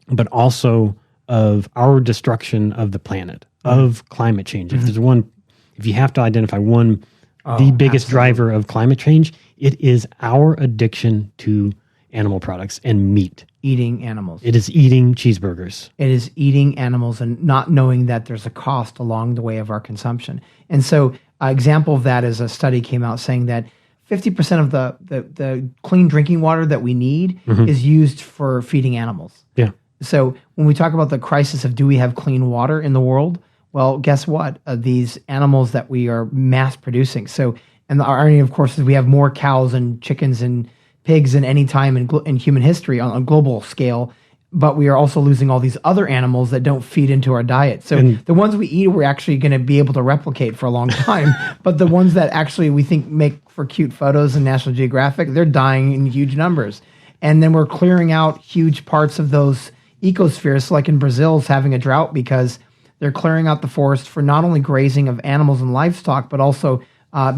but also of our destruction of the planet, of climate change. If you have to identify the biggest driver of climate change, it is our addiction to animal products and meat.
Eating animals.
It is eating cheeseburgers.
It is eating animals and not knowing that there's a cost along the way of our consumption. And so an example of that is a study came out saying that 50% of the clean drinking water that we need is used for feeding animals.
Yeah.
So when we talk about the crisis of do we have clean water in the world, well, guess what? These animals that we are mass producing. So, and the irony, of course, is we have more cows and chickens and pigs in any time in human history on a global scale. But we are also losing all these other animals that don't feed into our diet. So the ones we eat, we're actually going to be able to replicate for a long time. But the ones that actually we think make for cute photos in National Geographic, they're dying in huge numbers. And then we're clearing out huge parts of those ecospheres. So like in Brazil, is having a drought because they're clearing out the forest for not only grazing of animals and livestock, but also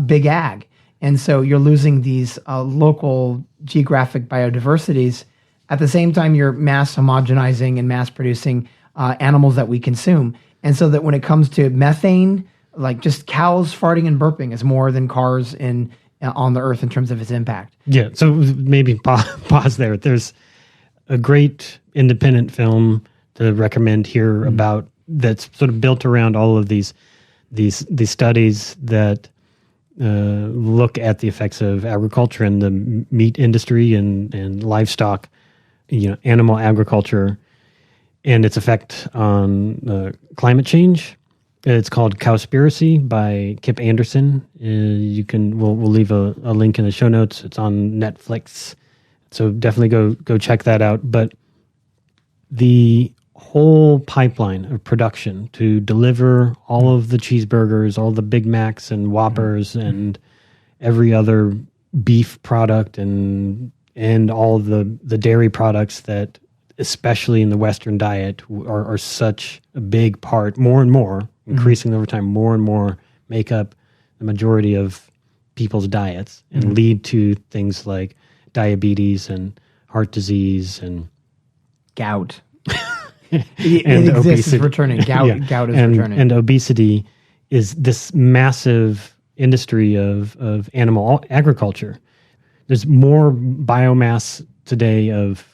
big ag. And so you're losing these local geographic biodiversities. At the same time, you're mass homogenizing and mass producing animals that we consume. And so that when it comes to methane, like just cows farting and burping is more than cars on the earth in terms of its impact.
Yeah, so maybe pause there. There's a great independent film to recommend here about that's sort of built around all of these studies that look at the effects of agriculture and the meat industry and livestock, animal agriculture, and its effect on climate change. It's called Cowspiracy by Kip Anderson. We'll leave a link in the show notes. It's on Netflix, so definitely go check that out. But the whole pipeline of production to deliver all of the cheeseburgers, all the Big Macs and Whoppers and every other beef product and all of the dairy products that, especially in the Western diet, are such a big part, more and more, increasing over time, more and more make up the majority of people's diets and lead to things like diabetes and heart disease and
gout.
and
it exists,
obesity.
it's returning. Gout is returning.
And obesity is this massive industry of animal agriculture. There's more biomass today of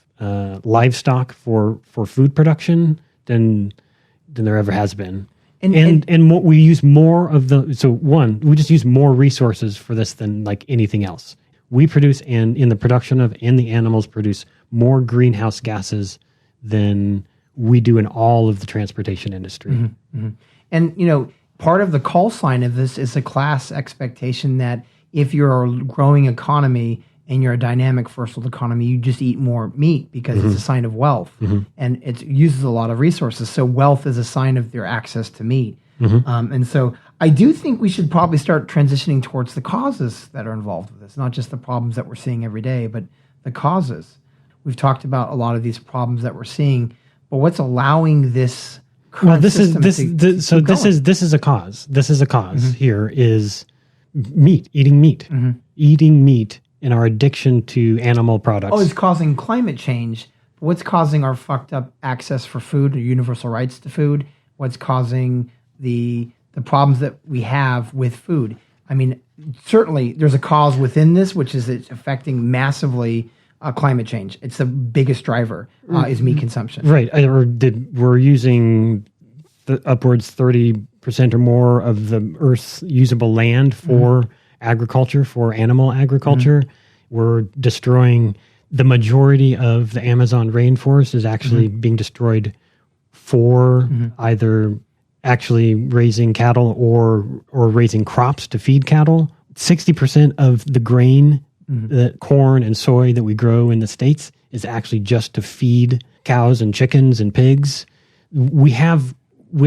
livestock for food production than there ever has been. And we use more of we just use more resources for this than like anything else. We produce, and in the production of, and the animals produce more greenhouse gases than we do in all of the transportation industry.
And, part of the call sign of this is a class expectation that if you're a growing economy and you're a dynamic first world economy, you just eat more meat because it's a sign of wealth. And it uses a lot of resources. So wealth is a sign of their access to meat. And so I do think we should probably start transitioning towards the causes that are involved with this, not just the problems that we're seeing every day, but the causes. We've talked about a lot of these problems that we're seeing, but what's allowing this current system to keep going?
This is a cause. This is a cause here is meat, eating meat. Eating meat and our addiction to animal products.
Oh, it's causing climate change. What's causing our fucked up access for food or universal rights to food? What's causing the problems that we have with food? I mean, certainly there's a cause within this, which is it's affecting massively climate change. It's the biggest driver is meat consumption.
Right. We're using upwards 30% or more of the Earth's usable land for agriculture, for animal agriculture. We're destroying the majority of the Amazon rainforest is actually being destroyed for either actually raising cattle or raising crops to feed cattle. 60% of the grain, the corn and soy that we grow in the States is actually just to feed cows and chickens and pigs. We have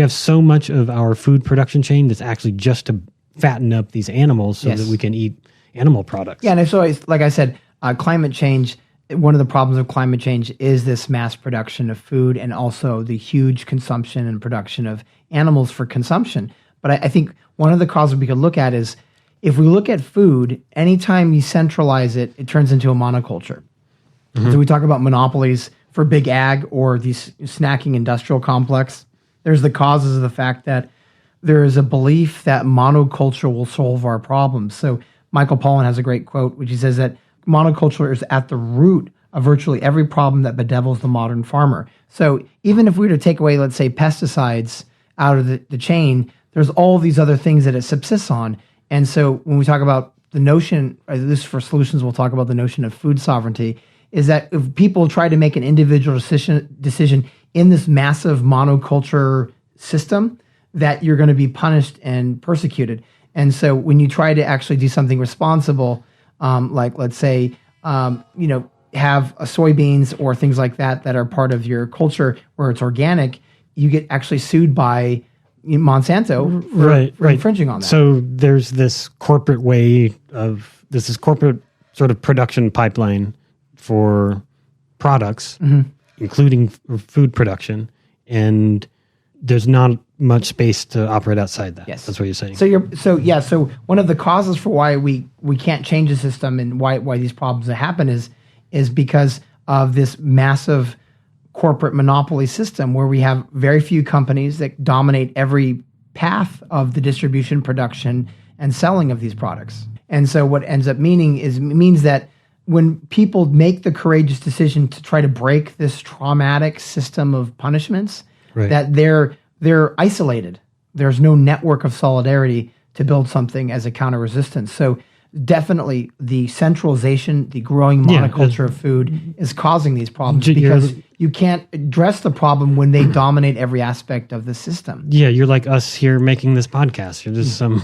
so much of our food production chain that's actually just to fatten up these animals so that we can eat animal products.
Yeah, and so like I said, climate change, one of the problems of climate change is this mass production of food and also the huge consumption and production of animals for consumption. But I think one of the causes we could look at is if we look at food, anytime you centralize it, it turns into a monoculture. So we talk about monopolies for big ag or these snacking industrial complex. There's the causes of the fact that there is a belief that monoculture will solve our problems. So Michael Pollan has a great quote, which he says that monoculture is at the root of virtually every problem that bedevils the modern farmer. So even if we were to take away, let's say, pesticides out of the chain, there's all these other things that it subsists on. And so when we talk about the notion, or at least for solutions, we'll talk about the notion of food sovereignty, is that if people try to make an individual decision in this massive monoculture system, that you're going to be punished and persecuted. And so when you try to actually do something responsible, like let's say have soybeans or things like that are part of your culture where it's organic, you get actually sued by Monsanto for infringing on that.
So there's this corporate corporate sort of production pipeline for products, including food production, and there's not much space to operate outside that.
Yes.
That's what you're saying.
So one of the causes for why we can't change the system and why these problems happen is because of this massive corporate monopoly system where we have very few companies that dominate every path of the distribution, production, and selling of these products. And so what ends up means that when people make the courageous decision to try to break this traumatic system of punishments, that they're isolated. There's no network of solidarity to build something as a counter-resistance. So definitely the centralization, the growing monoculture of food is causing these problems because you can't address the problem when they dominate every aspect of the system.
Yeah, you're like us here making this podcast. You're just some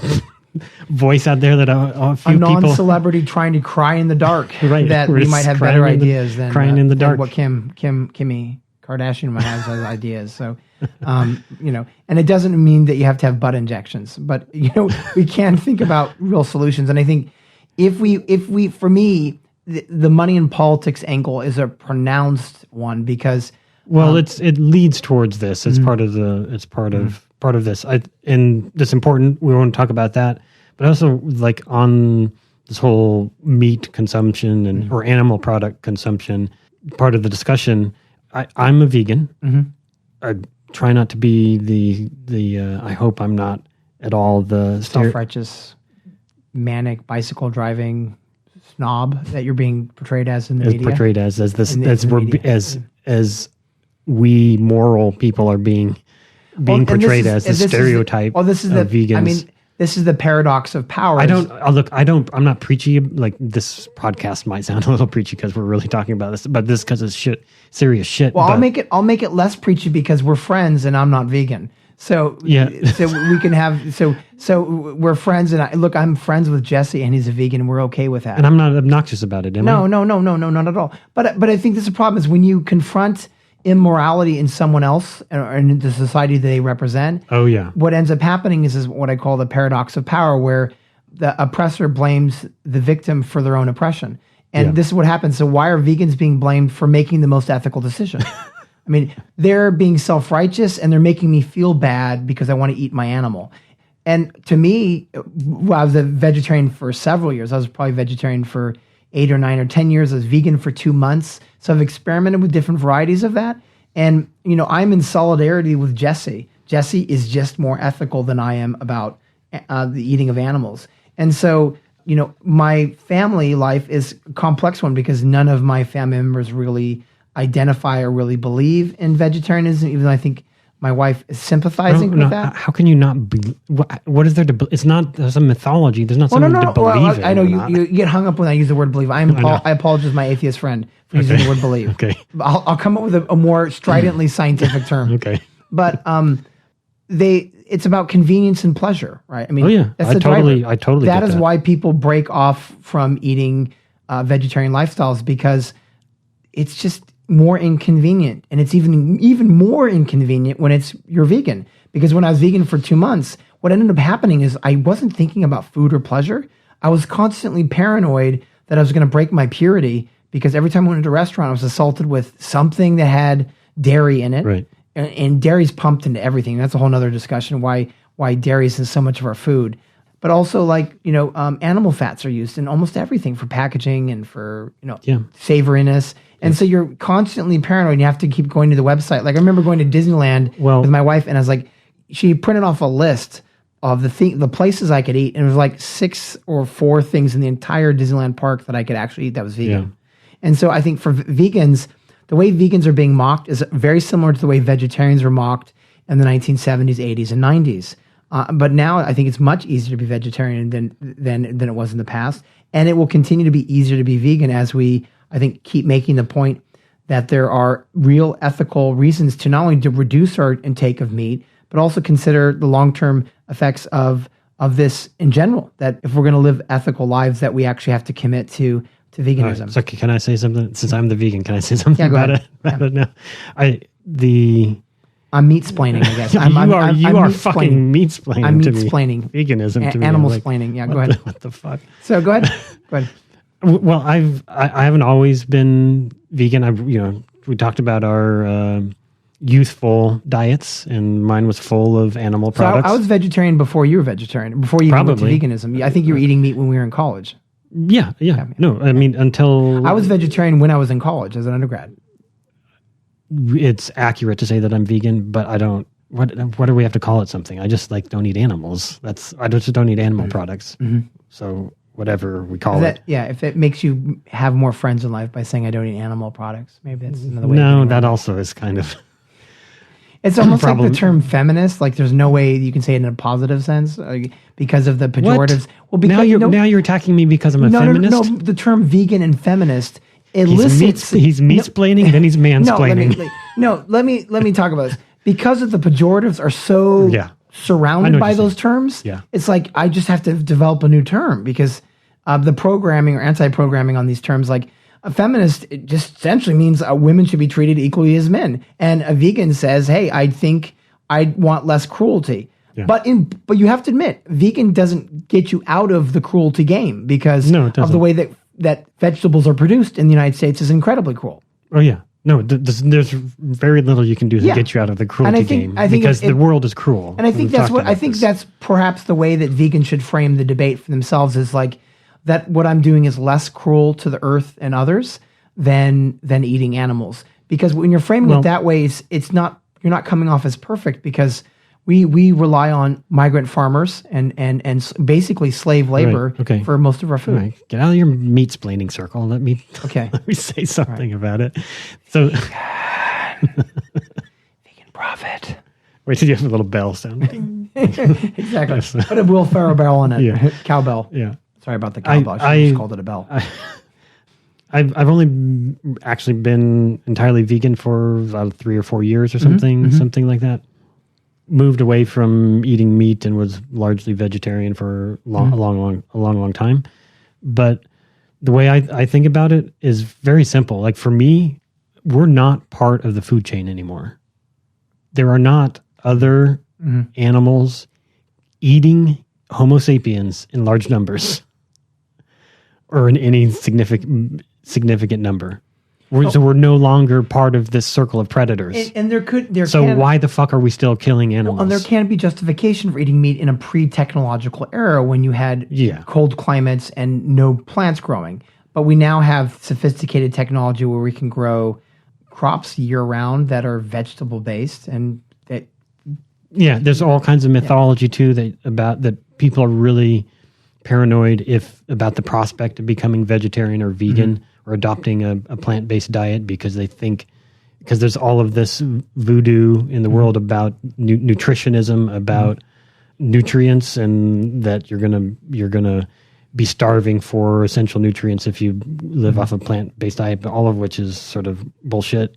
voice out there that a few people...
non-celebrity trying to cry in the dark that we might have better ideas than what Kimmy Kardashian might have as ideas. So, and it doesn't mean that you have to have butt injections, but we can think about real solutions. And I think if we, for me, the money in politics angle is a pronounced one because
it leads towards this. It's part of this. And it's important. We won't talk about that, but also like on this whole meat consumption or animal product consumption part of the discussion. I'm a vegan. I try not to be the I hope I'm not at all the
self-righteous, manic bicycle driving snob that you're being portrayed as in the media.
Portrayed as we moral people are being portrayed as the stereotype of vegans.
I mean, this is the paradox of power.
I'm not preachy. Like this podcast might sound a little preachy because we're really talking about this, but this because it's serious shit.
Well, I'll make it less preachy because we're friends and I'm not vegan. So so we can have so we're friends and I'm friends with Jesse and he's a vegan and we're okay with that.
And I'm not obnoxious about it.
No, not at all. But I think this is a problem is when you confront immorality in someone else or in the society that they represent.
Oh yeah.
What ends up happening is what I call the paradox of power, where the oppressor blames the victim for their own oppression. And this is what happens. So why are vegans being blamed for making the most ethical decision? I mean, they're being self-righteous and they're making me feel bad because I want to eat my animal. And to me, I was a vegetarian for several years. I was probably vegetarian for 8 or 9 or 10 years. I was vegan for 2 months. So I've experimented with different varieties of that. And, I'm in solidarity with Jesse. Jesse is just more ethical than I am about the eating of animals. And so, my family life is a complex one because none of my family members really identify or really believe in vegetarianism, even though I think my wife is sympathizing with that.
How can you not be? What is there to? It's not. There's a mythology. There's not something to believe in.
I know you get hung up when I use the word believe. I apologize to my atheist friend for using the word believe.
Okay.
I'll come up with a more stridently scientific term.
Okay.
But it's about convenience and pleasure, right? I mean, that's the
driver. I totally.
That is why people break off from eating vegetarian lifestyles because it's just more inconvenient, and it's even more inconvenient when you're vegan. Because when I was vegan for 2 months, what ended up happening is I wasn't thinking about food or pleasure. I was constantly paranoid that I was going to break my purity because every time I went to a restaurant, I was assaulted with something that had dairy in it.
Right.
And dairy's pumped into everything. That's a whole nother discussion why dairy is in so much of our food. But also, animal fats are used in almost everything for packaging and for savoriness. And so you're constantly paranoid. And you have to keep going to the website. Like I remember going to Disneyland with my wife, and I was like, she printed off a list of the places I could eat, and it was like 6 or 4 things in the entire Disneyland park that I could actually eat that was vegan. Yeah. And so I think for vegans, the way vegans are being mocked is very similar to the way vegetarians were mocked in the 1970s, 80s, and 90s. But now I think it's much easier to be vegetarian than it was in the past. And it will continue to be easier to be vegan as we, I think, keep making the point that there are real ethical reasons to not only to reduce our intake of meat, but also consider the long-term effects of this in general, that if we're going to live ethical lives, that we actually have to commit to to veganism.
So can I say something? Since I'm the vegan, can I say something
go
about
ahead.
it now?
I'm meat-splaining, I guess.
You are fucking meat-splaining
I'm
to me.
meat-splaining.
Veganism to me.
Animal-splaining. Yeah, go ahead.
What the fuck?
So go ahead. Go ahead.
Well, I haven't always been vegan. We talked about our youthful diets, and mine was full of animal products.
So I was vegetarian before you were vegetarian, before you went to veganism. I think you were eating meat when we were in college.
Yeah. No, I mean, until...
I was vegetarian when I was in college as an undergrad.
It's accurate to say that I'm vegan, but I don't... What do we have to call it something? I just don't eat animals. I just don't eat animal products. Mm-hmm. So whatever we call it.
Yeah, if it makes you have more friends in life by saying I don't eat animal products, maybe that's another way.
No, that also is kind of...
It's almost like the term feminist. Like there's no way you can say it in a positive sense because of the pejoratives.
What? Well, now you're attacking me because I'm a feminist?
No, the term vegan and feminist elicits...
He's meat-splaining, then he's mansplaining.
Let me talk about this. Because of the pejoratives are so surrounded by those terms, it's like I just have to develop a new term because the programming or anti-programming on these terms, like a feminist, it just essentially means women should be treated equally as men. And a vegan says, hey, I think I want less cruelty. Yeah. But you have to admit, vegan doesn't get you out of the cruelty game because of the way that vegetables are produced in the United States is incredibly cruel.
Oh, yeah. No, there's very little you can do to get you out of the cruelty game because the world is cruel.
And I think that's perhaps the way that vegans should frame the debate for themselves is like that what I'm doing is less cruel to the earth and others than eating animals. Because when you're framing it that way, it's not you're not coming off as perfect because we rely on migrant farmers and basically slave labor for most of our food.
Right. Get out of your meat-splaining circle. Let me say something about it. So,
vegan prophet.
Wait till you have a little bell sound.
Exactly. Put a Will Ferrell bell on it.
Yeah.
Cowbell.
Yeah.
Sorry about the cowbell. I just called it a bell.
I've only actually been entirely vegan for about 3 or 4 years or something, something like that. Moved away from eating meat and was largely vegetarian for a long time. But the way I think about it is very simple. Like for me, we're not part of the food chain anymore. There are not other animals eating Homo sapiens in large numbers or in any significant number. So we're no longer part of this circle of predators.
And
why the fuck are we still killing animals?
And there can be justification for eating meat in a pre-technological era when you had cold climates and no plants growing. But we now have sophisticated technology where we can grow crops year-round that are vegetable-based. And that...
Yeah, there's all kinds of mythology too that people are really paranoid about the prospect of becoming vegetarian or vegan. Or adopting a plant-based diet because there's all of this voodoo in the world about nutritionism, about nutrients, and that you're gonna be starving for essential nutrients if you live off a plant-based diet, but all of which is sort of bullshit.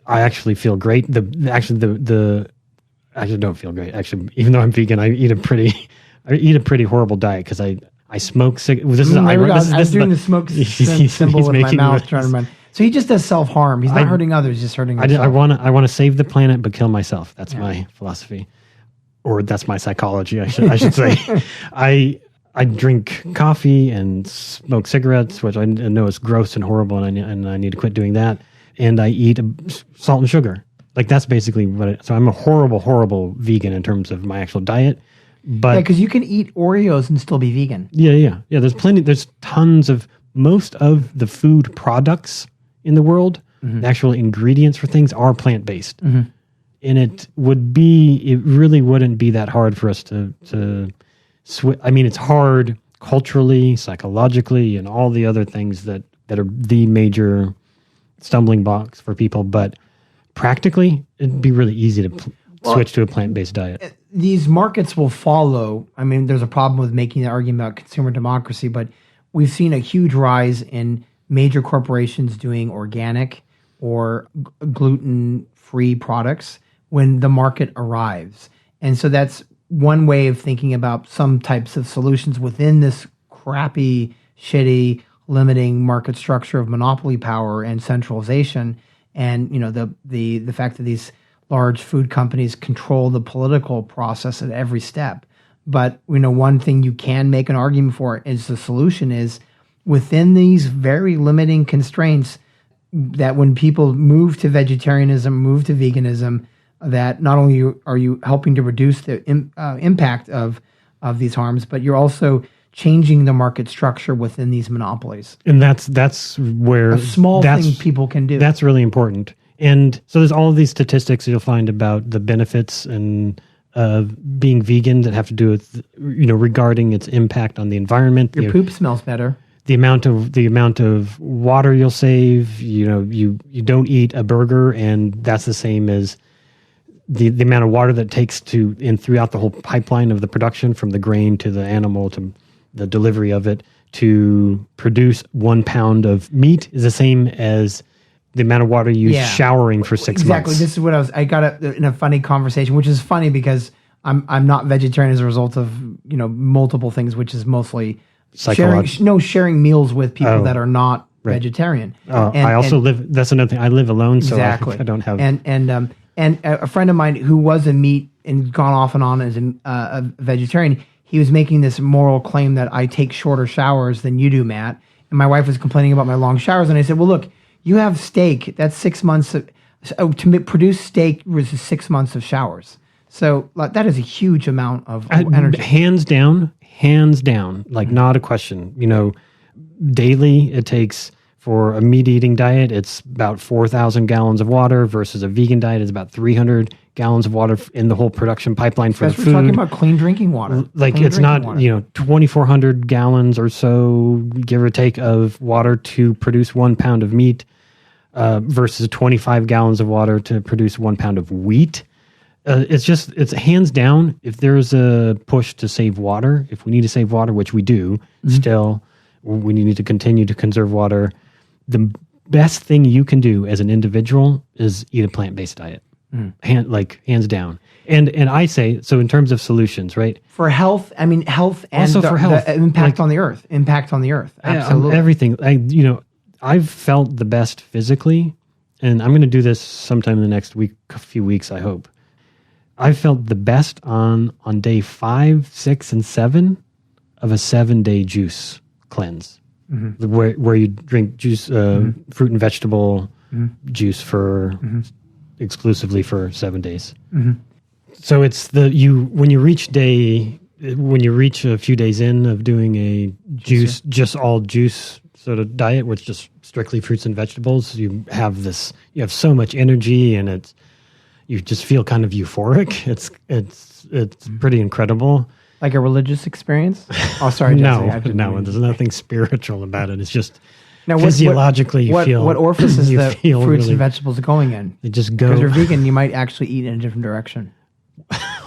I actually feel great. I actually don't feel great. Actually, even though I'm vegan, I eat a pretty horrible diet because I smoke cigarettes.
I was doing the smoke symbol with my mouth trying to run. So he just does self-harm. He's not hurting others, he's just hurting himself.
I want to save the planet but kill myself. That's my philosophy. Or that's my psychology, I should say. I drink coffee and smoke cigarettes, which I know is gross and horrible, and I need to quit doing that. And I eat salt and sugar. Like that's basically so I'm a horrible, horrible vegan in terms of my actual diet. But
because you can eat Oreos and still be vegan.
Yeah. There's tons of most of the food products in the world. The actual ingredients for things are plant-based, and it really wouldn't be that hard for us to switch. I mean, it's hard culturally, psychologically, and all the other things that are the major stumbling blocks for people. But practically, it'd be really easy to switch to a plant-based diet.
These markets will follow. I mean, there's a problem with making the argument about consumer democracy, but we've seen a huge rise in major corporations doing organic or gluten-free products when the market arrives. And so that's one way of thinking about some types of solutions within this crappy, shitty, limiting market structure of monopoly power and centralization, and the fact that these large food companies control the political process at every step. But one thing you can make an argument for is the solution is within these very limiting constraints, that when people move to vegetarianism, move to veganism, that not only are you helping to reduce the impact of these harms, but you're also changing the market structure within these monopolies.
And that's where
a small thing people can do.
That's really important. And so there's all of these statistics you'll find about the benefits and being vegan that have to do with regarding its impact on the environment.
Your poop smells better.
The amount of water you'll save. You don't eat a burger, and that's the same as the amount of water that takes throughout the whole pipeline of the production, from the grain to the animal to the delivery of it, to produce 1 pound of meat is the same as the amount of water you use showering for 6 months.
Exactly. This is what I got in a funny conversation, which is funny because I'm not vegetarian as a result of multiple things, which is mostly sharing meals with people that are not vegetarian.
I also live. That's another thing. I live alone, so
exactly.
I don't have.
And a friend of mine who was a meat and gone off and on as a vegetarian, he was making this moral claim that I take shorter showers than you do, Matt. And my wife was complaining about my long showers, and I said, well, look, you have steak. That's 6 months to produce steak was 6 months of showers. So that is a huge amount of energy.
Hands down, like not a question. Daily it takes. For a meat-eating diet, it's about 4,000 gallons of water versus a vegan diet is about 300 gallons of water in the whole production pipeline for the food.
We're talking about clean drinking water.
It's not, 2,400 gallons or so, give or take, of water to produce 1 pound of meat versus 25 gallons of water to produce 1 pound of wheat. It's hands down, if there's a push to save water, if we need to save water, which we do still, we need to continue to conserve water. The best thing you can do as an individual is eat a plant-based diet, hands down. And I say, so in terms of solutions, right?
For health, health and
also for health,
the impact on the earth, absolutely.
Everything. I've felt the best physically, and I'm going to do this sometime in the next few weeks, I hope. I've felt the best on day 5, 6, and 7 of a 7-day juice cleanse. Where you drink juice, fruit and vegetable juice for exclusively for 7 days. So it's when you reach a few days in of doing a just all juice sort of diet with just strictly fruits and vegetables, you have so much energy, and you just feel kind of euphoric. It's pretty incredible.
Like a religious experience? Oh, sorry, Jesse.
No, there's nothing spiritual about it. It's just physiologically you feel...
What orifice is the fruits and vegetables going in?
They just go...
Because you're vegan, you might actually eat in a different direction.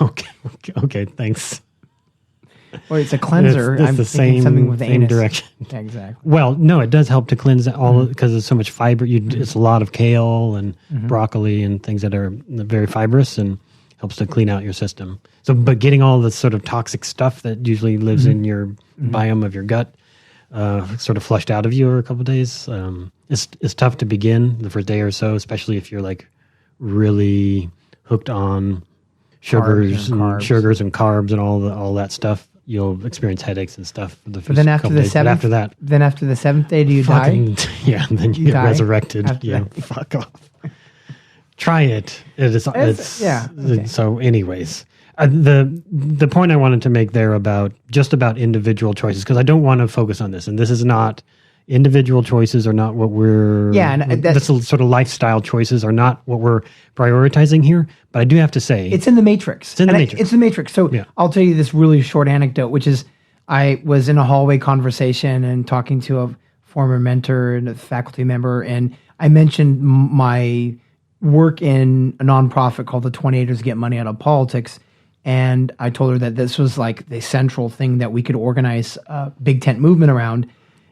Okay, thanks.
Well, it's a cleanser.
It's the same direction.
Exactly.
Well, no, it does help to cleanse all because there's so much fiber. It's a lot of kale and broccoli and things that are very fibrous and helps to clean out your system. So, but getting all the sort of toxic stuff that usually lives in your biome of your gut sort of flushed out of you over a couple of days, it's tough to begin the first day or so, especially if you're like really hooked on sugars and carbs and all that stuff. You'll experience headaches and stuff for the first couple days. But after that,
then after the 7th day, do you die?
Yeah, and then you get resurrected. Fuck off. Try it. So, anyways, the point I wanted to make there about individual choices, because I don't want to focus on this, and this is not individual choices are not what we're. Yeah, and that's sort of lifestyle choices are not what we're prioritizing here. But I do have to say,
it's in the matrix. It's in the matrix. So I'll tell you this really short anecdote, which is I was in a hallway conversation and talking to a former mentor and a faculty member, and I mentioned my work in a nonprofit called the 28ers Get Money Out of Politics. And I told her that this was like the central thing that we could organize a big tent movement around.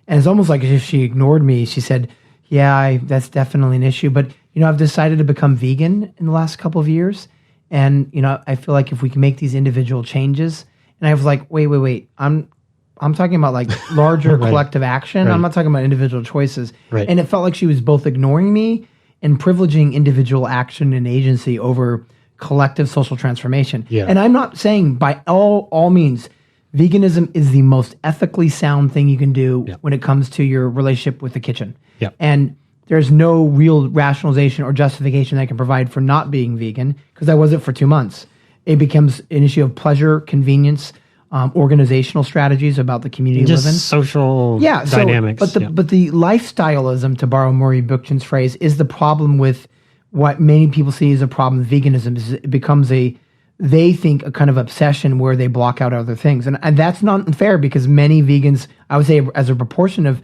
And it's almost like as if she ignored me. She said, that's definitely an issue. But, I've decided to become vegan in the last couple of years. And, I feel like if we can make these individual changes, and I was like, wait, I'm I'm talking about like larger
Right.
collective action.
Right.
I'm not talking about individual choices.
Right.
And it felt like she was both ignoring me and privileging individual action and agency over collective social transformation.
Yeah.
And I'm not saying by all means, veganism is the most ethically sound thing you can do
Yeah.
when it comes to your relationship with the kitchen.
Yeah.
And there's no real rationalization or justification I can provide for not being vegan because I wasn't for 2 months. It becomes an issue of pleasure, convenience, organizational strategies about the community you
Just
live in.
social dynamics.
But the lifestyleism, to borrow Maury Bookchin's phrase, is the problem with what many people see as a problem with veganism. Is it becomes they think a kind of obsession where they block out other things, and that's not unfair because many vegans, I would say, as a proportion of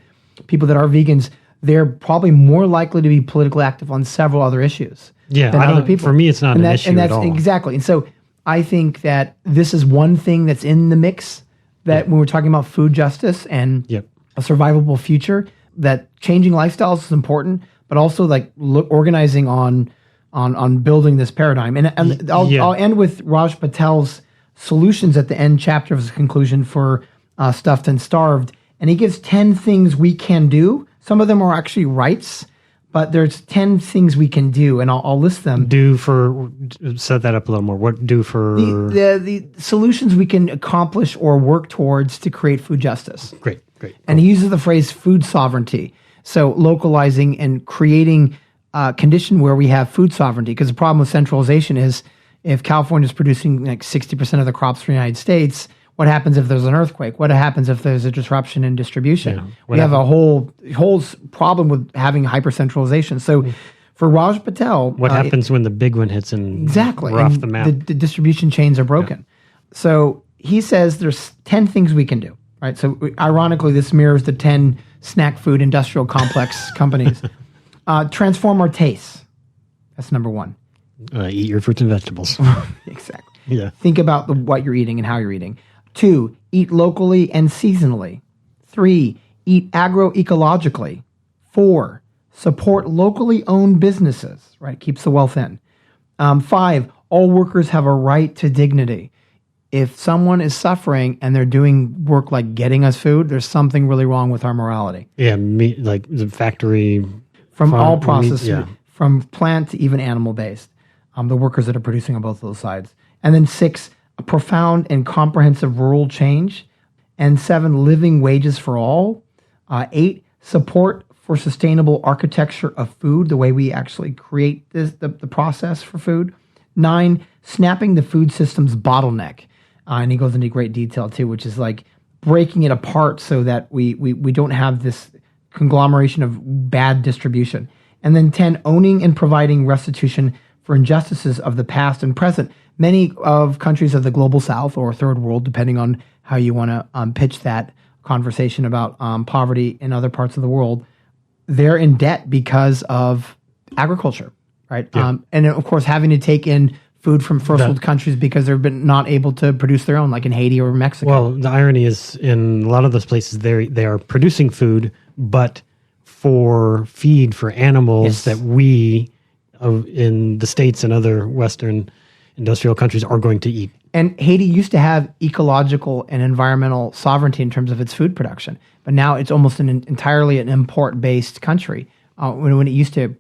people that are vegans, they're probably more likely to be politically active on several other issues.
Yeah,
than other people.
For me, it's not an issue
and that's
at all.
Exactly, and so I think that this is one thing that's in the mix that when we're talking about food justice and
Yep.
a survivable future, that changing lifestyles is important, but also like organizing on building this paradigm. And I'll end with Raj Patel's solutions at the end chapter of his conclusion for Stuffed and Starved, and he gives 10 things we can do. Some of them are actually rights, but there's 10 things we can do, and I'll list them.
Set that up a little more. What do for
The solutions we can accomplish or work towards to create food justice.
Great.
And he uses the phrase food sovereignty. So localizing and creating a condition where we have food sovereignty. Because the problem with centralization is if California is producing like 60% of the crops for the United States, what happens if there's an earthquake? What happens if there's a disruption in distribution?
Yeah.
We have a whole problem with having hyper-centralization. So for Raj Patel...
What happens when the big one hits and
Exactly.
we're off
And
the map?
The distribution chains are broken. So he says there's 10 things we can do, right? So ironically, this mirrors the 10 snack food industrial complex companies. Transform our tastes. That's number one.
Eat your fruits and vegetables.
Exactly.
Yeah.
Think about what you're eating and how you're eating. 2, eat locally and seasonally. 3, eat agroecologically. 4, support locally owned businesses, right? Keeps the wealth in. 5, all workers have a right to dignity. If someone is suffering and they're doing work like getting us food, there's something really wrong with our morality.
Yeah, meat, like the factory.
From all processed,
meat, yeah.
from plant to even animal-based, the workers that are producing on both of those sides. And then 6, a profound and comprehensive rural change. And 7, living wages for all. 8, support for sustainable architecture of food, the way we actually create the process for food. 9, snapping the food system's bottleneck. And he goes into great detail too, which is like breaking it apart so that we don't have this conglomeration of bad distribution. And then 10, owning and providing restitution for injustices of the past and present. Many of countries of the global south or third world, depending on how you want to pitch that conversation about poverty in other parts of the world, they're in debt because of agriculture, right?
Yeah.
And of course, having to take in food from first world countries because they've been not able to produce their own, like in Haiti or Mexico.
Well, the irony is in a lot of those places, they are producing food, but for feed for animals
Yes.
that we in the States and other Western industrial countries are going to eat.
And Haiti used to have ecological and environmental sovereignty in terms of its food production, but now it's almost entirely an import-based country when it used to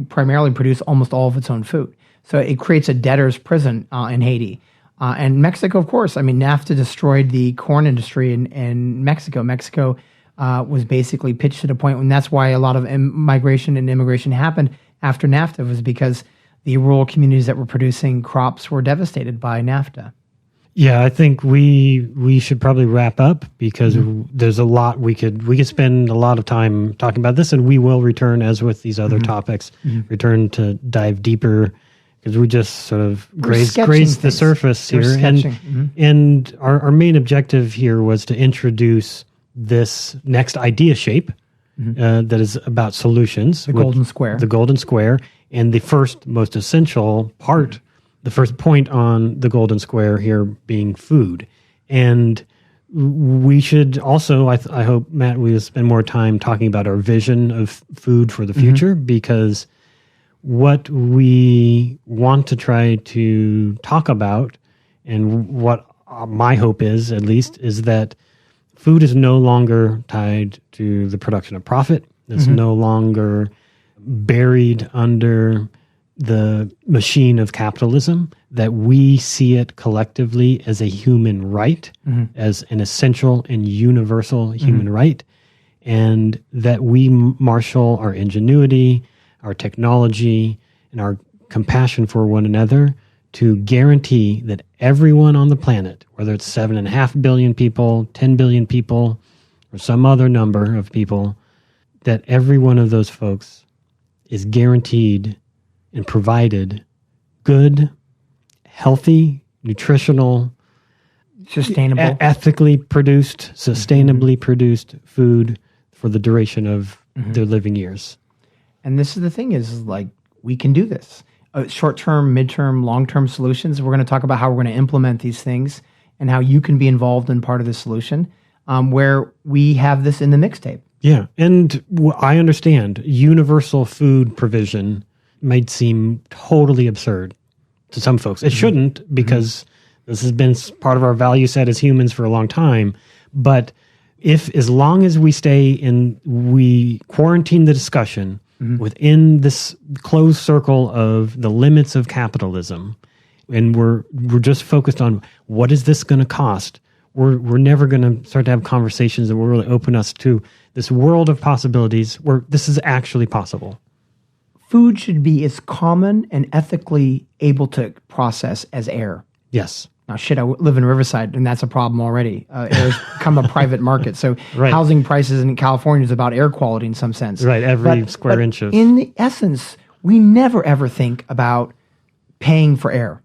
primarily produce almost all of its own food. So it creates a debtor's prison in Haiti. And Mexico, of course, I mean, NAFTA destroyed the corn industry in Mexico. Mexico was basically pitched to the point when that's why a lot of migration and immigration happened after NAFTA, was because the rural communities that were producing crops were devastated by NAFTA.
Yeah, I think we should probably wrap up because there's a lot we could spend a lot of time talking about this, and we will return, as with these other topics, return to dive deeper because we just sort of grazed the surface here. And our main objective here was to introduce this next idea shape that is about solutions.
The golden square.
The golden square. And the first most essential part, the first point on the golden square here being food. And we should also, I hope, Matt, we'll spend more time talking about our vision of food for the future, because what we want to try to talk about, and what my hope is, at least, is that Food is no longer tied to the production of profit. It's no longer buried under the machine of capitalism, that we see it collectively as a human right, as an essential and universal human right, and that we marshal our ingenuity, our technology, and our compassion for one another to guarantee that everyone on the planet, whether it's 7.5 billion people, 10 billion people, or some other number of people, that every one of those folks is guaranteed and provided good, healthy, nutritional,
sustainable,
ethically produced, sustainably produced food for the duration of their living years.
And this is the thing is like, we can do this. Short-term, mid-term, long-term solutions. We're going to talk about how we're going to implement these things and how you can be involved in part of the solution, where we have this in the mixtape.
Yeah, and I understand universal food provision might seem totally absurd to some folks. It shouldn't, because this has been part of our value set as humans for a long time. But as long as we quarantine the discussion within this closed circle of the limits of capitalism, and we're just focused on what is this going to cost, we're never going to start to have conversations that will really open us to this world of possibilities where this is actually possible.
Food should be as common and ethically able to process as air.
Yes.
Now, I live in Riverside, and that's a problem already. Air's become a private market. So housing prices in California is about air quality in some sense.
Right, every square inch of...
In the essence, we never, ever think about paying for air.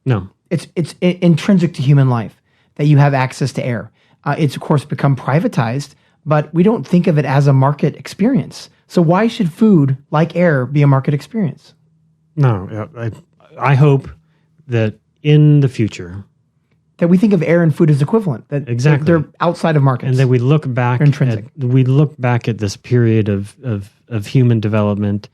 No.
It's intrinsic to human life that you have access to air. It's, of course, become privatized, but we don't think of it as a market experience. So why should food, like air, be a market experience?
No, I hope that in the future,
that we think of air and food as equivalent. That
exactly,
they're outside of markets,
and that we look back. At this period of human development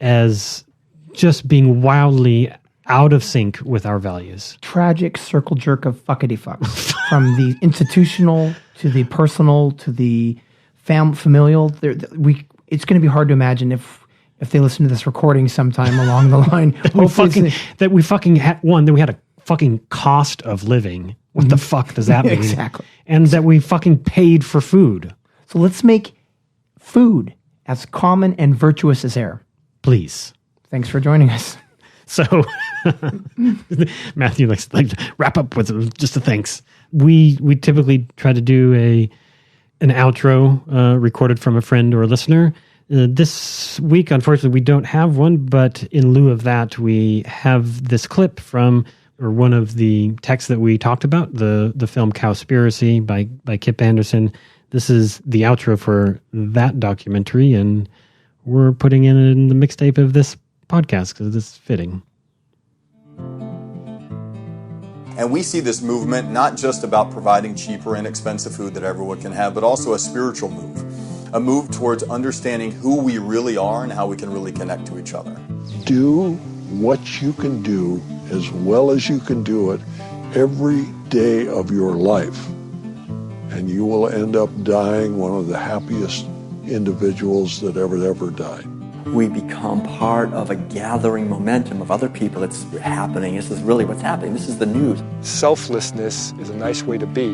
as just being wildly out of sync with our values.
Tragic circle jerk of fuckity fucks, from the institutional to the personal to the familial. It's going to be hard to imagine if they listen to this recording sometime along the line.
that we had a fucking cost of living. What the fuck does that mean?
Exactly.
And that we fucking paid for food.
So let's make food as common and virtuous as air.
Please.
Thanks for joining us.
So, Matthew likes to wrap up with just a thanks. We typically try to do an outro recorded from a friend or a listener. This week, unfortunately, we don't have one, but in lieu of that, we have this clip from one of the texts that we talked about, the film Cowspiracy by Kip Anderson. This is the outro for that documentary, and we're putting it in the mixtape of this podcast because it's fitting.
And we see this movement not just about providing cheaper, inexpensive food that everyone can have, but also a spiritual move. A move towards understanding who we really are and how we can really connect to each other.
Do what you can do as well as you can do it every day of your life, and you will end up dying one of the happiest individuals that ever died.
We become part of a gathering momentum of other people. It's happening. This is really what's happening. This is the news.
Selflessness is a nice way to be.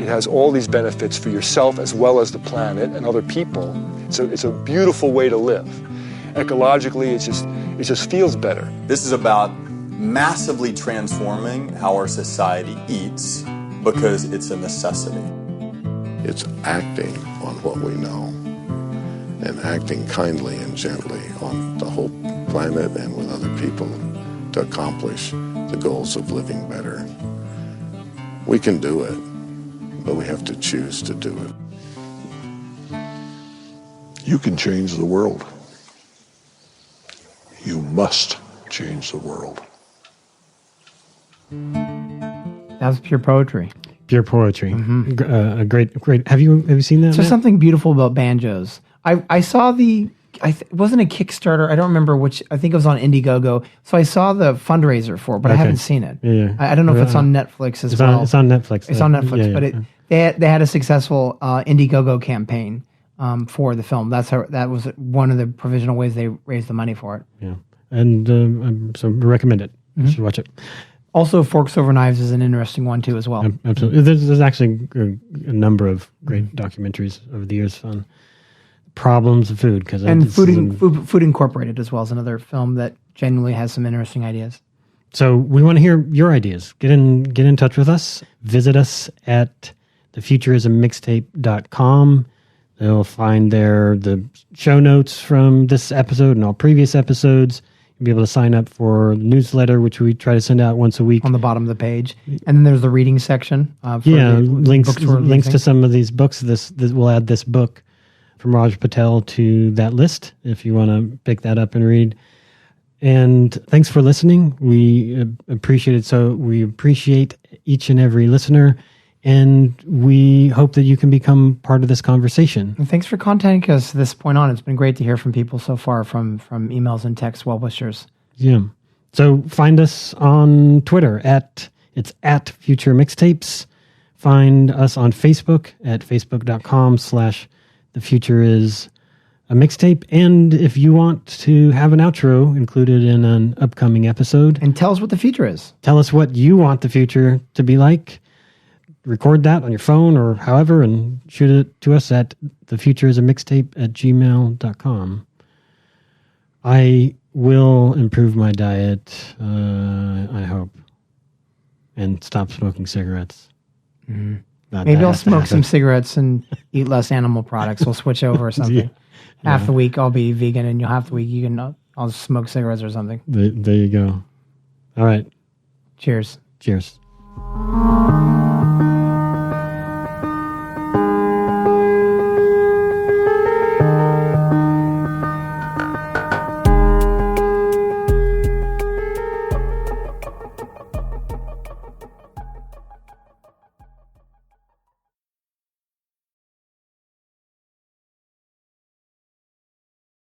It has all these benefits for yourself as well as the planet and other people. So it's a beautiful way to live. Ecologically, it just feels better.
This is about massively transforming how our society eats because it's a necessity.
It's acting on what we know and acting kindly and gently on the whole planet and with other people to accomplish the goals of living better. We can do it, but we have to choose to do it. You can change the world. You must change the world.
That was pure poetry.
Pure poetry. A great. Have you seen that?
There's something beautiful about banjos. I saw it wasn't a Kickstarter. I don't remember which. I think it was on Indiegogo. So I saw the fundraiser for it, but I haven't seen it.
Yeah.
I don't know if it's on Netflix as well.
It's on Netflix.
It's on Netflix, They had a successful Indiegogo campaign for the film. That was one of the provisional ways they raised the money for it.
Yeah, and so recommend it. You should watch it.
Also, Forks Over Knives is an interesting one too, as well.
Absolutely, there's actually a number of great documentaries over the years on problems of food
Food Incorporated as well as another film that genuinely has some interesting ideas.
So we want to hear your ideas. Get in touch with us. Visit us at thefuturismmixtape.com. They'll find there the show notes from this episode and all previous episodes. You'll be able to sign up for the newsletter, which we try to send out once a week.
On the bottom of the page. And then there's the reading section.
Links to some of these books. This we'll add this book from Raj Patel to that list if you want to pick that up and read. And thanks for listening. We appreciate it. So we appreciate each and every listener. And we hope that you can become part of this conversation.
And thanks for contacting us at this point on. It's been great to hear from people so far from emails and text well-wishers.
Yeah. So find us on Twitter it's at Future Mixtapes. Find us on Facebook at facebook.com/The Future Is a Mixtape. And if you want to have an outro included in an upcoming episode.
And tell us what the future is.
Tell us what you want the future to be like. Record that on your phone or however and shoot it to us at thefutureisamixtape@gmail.com. I will improve my diet, I hope, and stop smoking cigarettes.
Mm-hmm. Maybe I'll smoke some cigarettes and eat less animal products. We'll switch over or something. Half the week I'll be vegan and half the week I'll smoke cigarettes or something.
There you go. All right.
Cheers.
Cheers.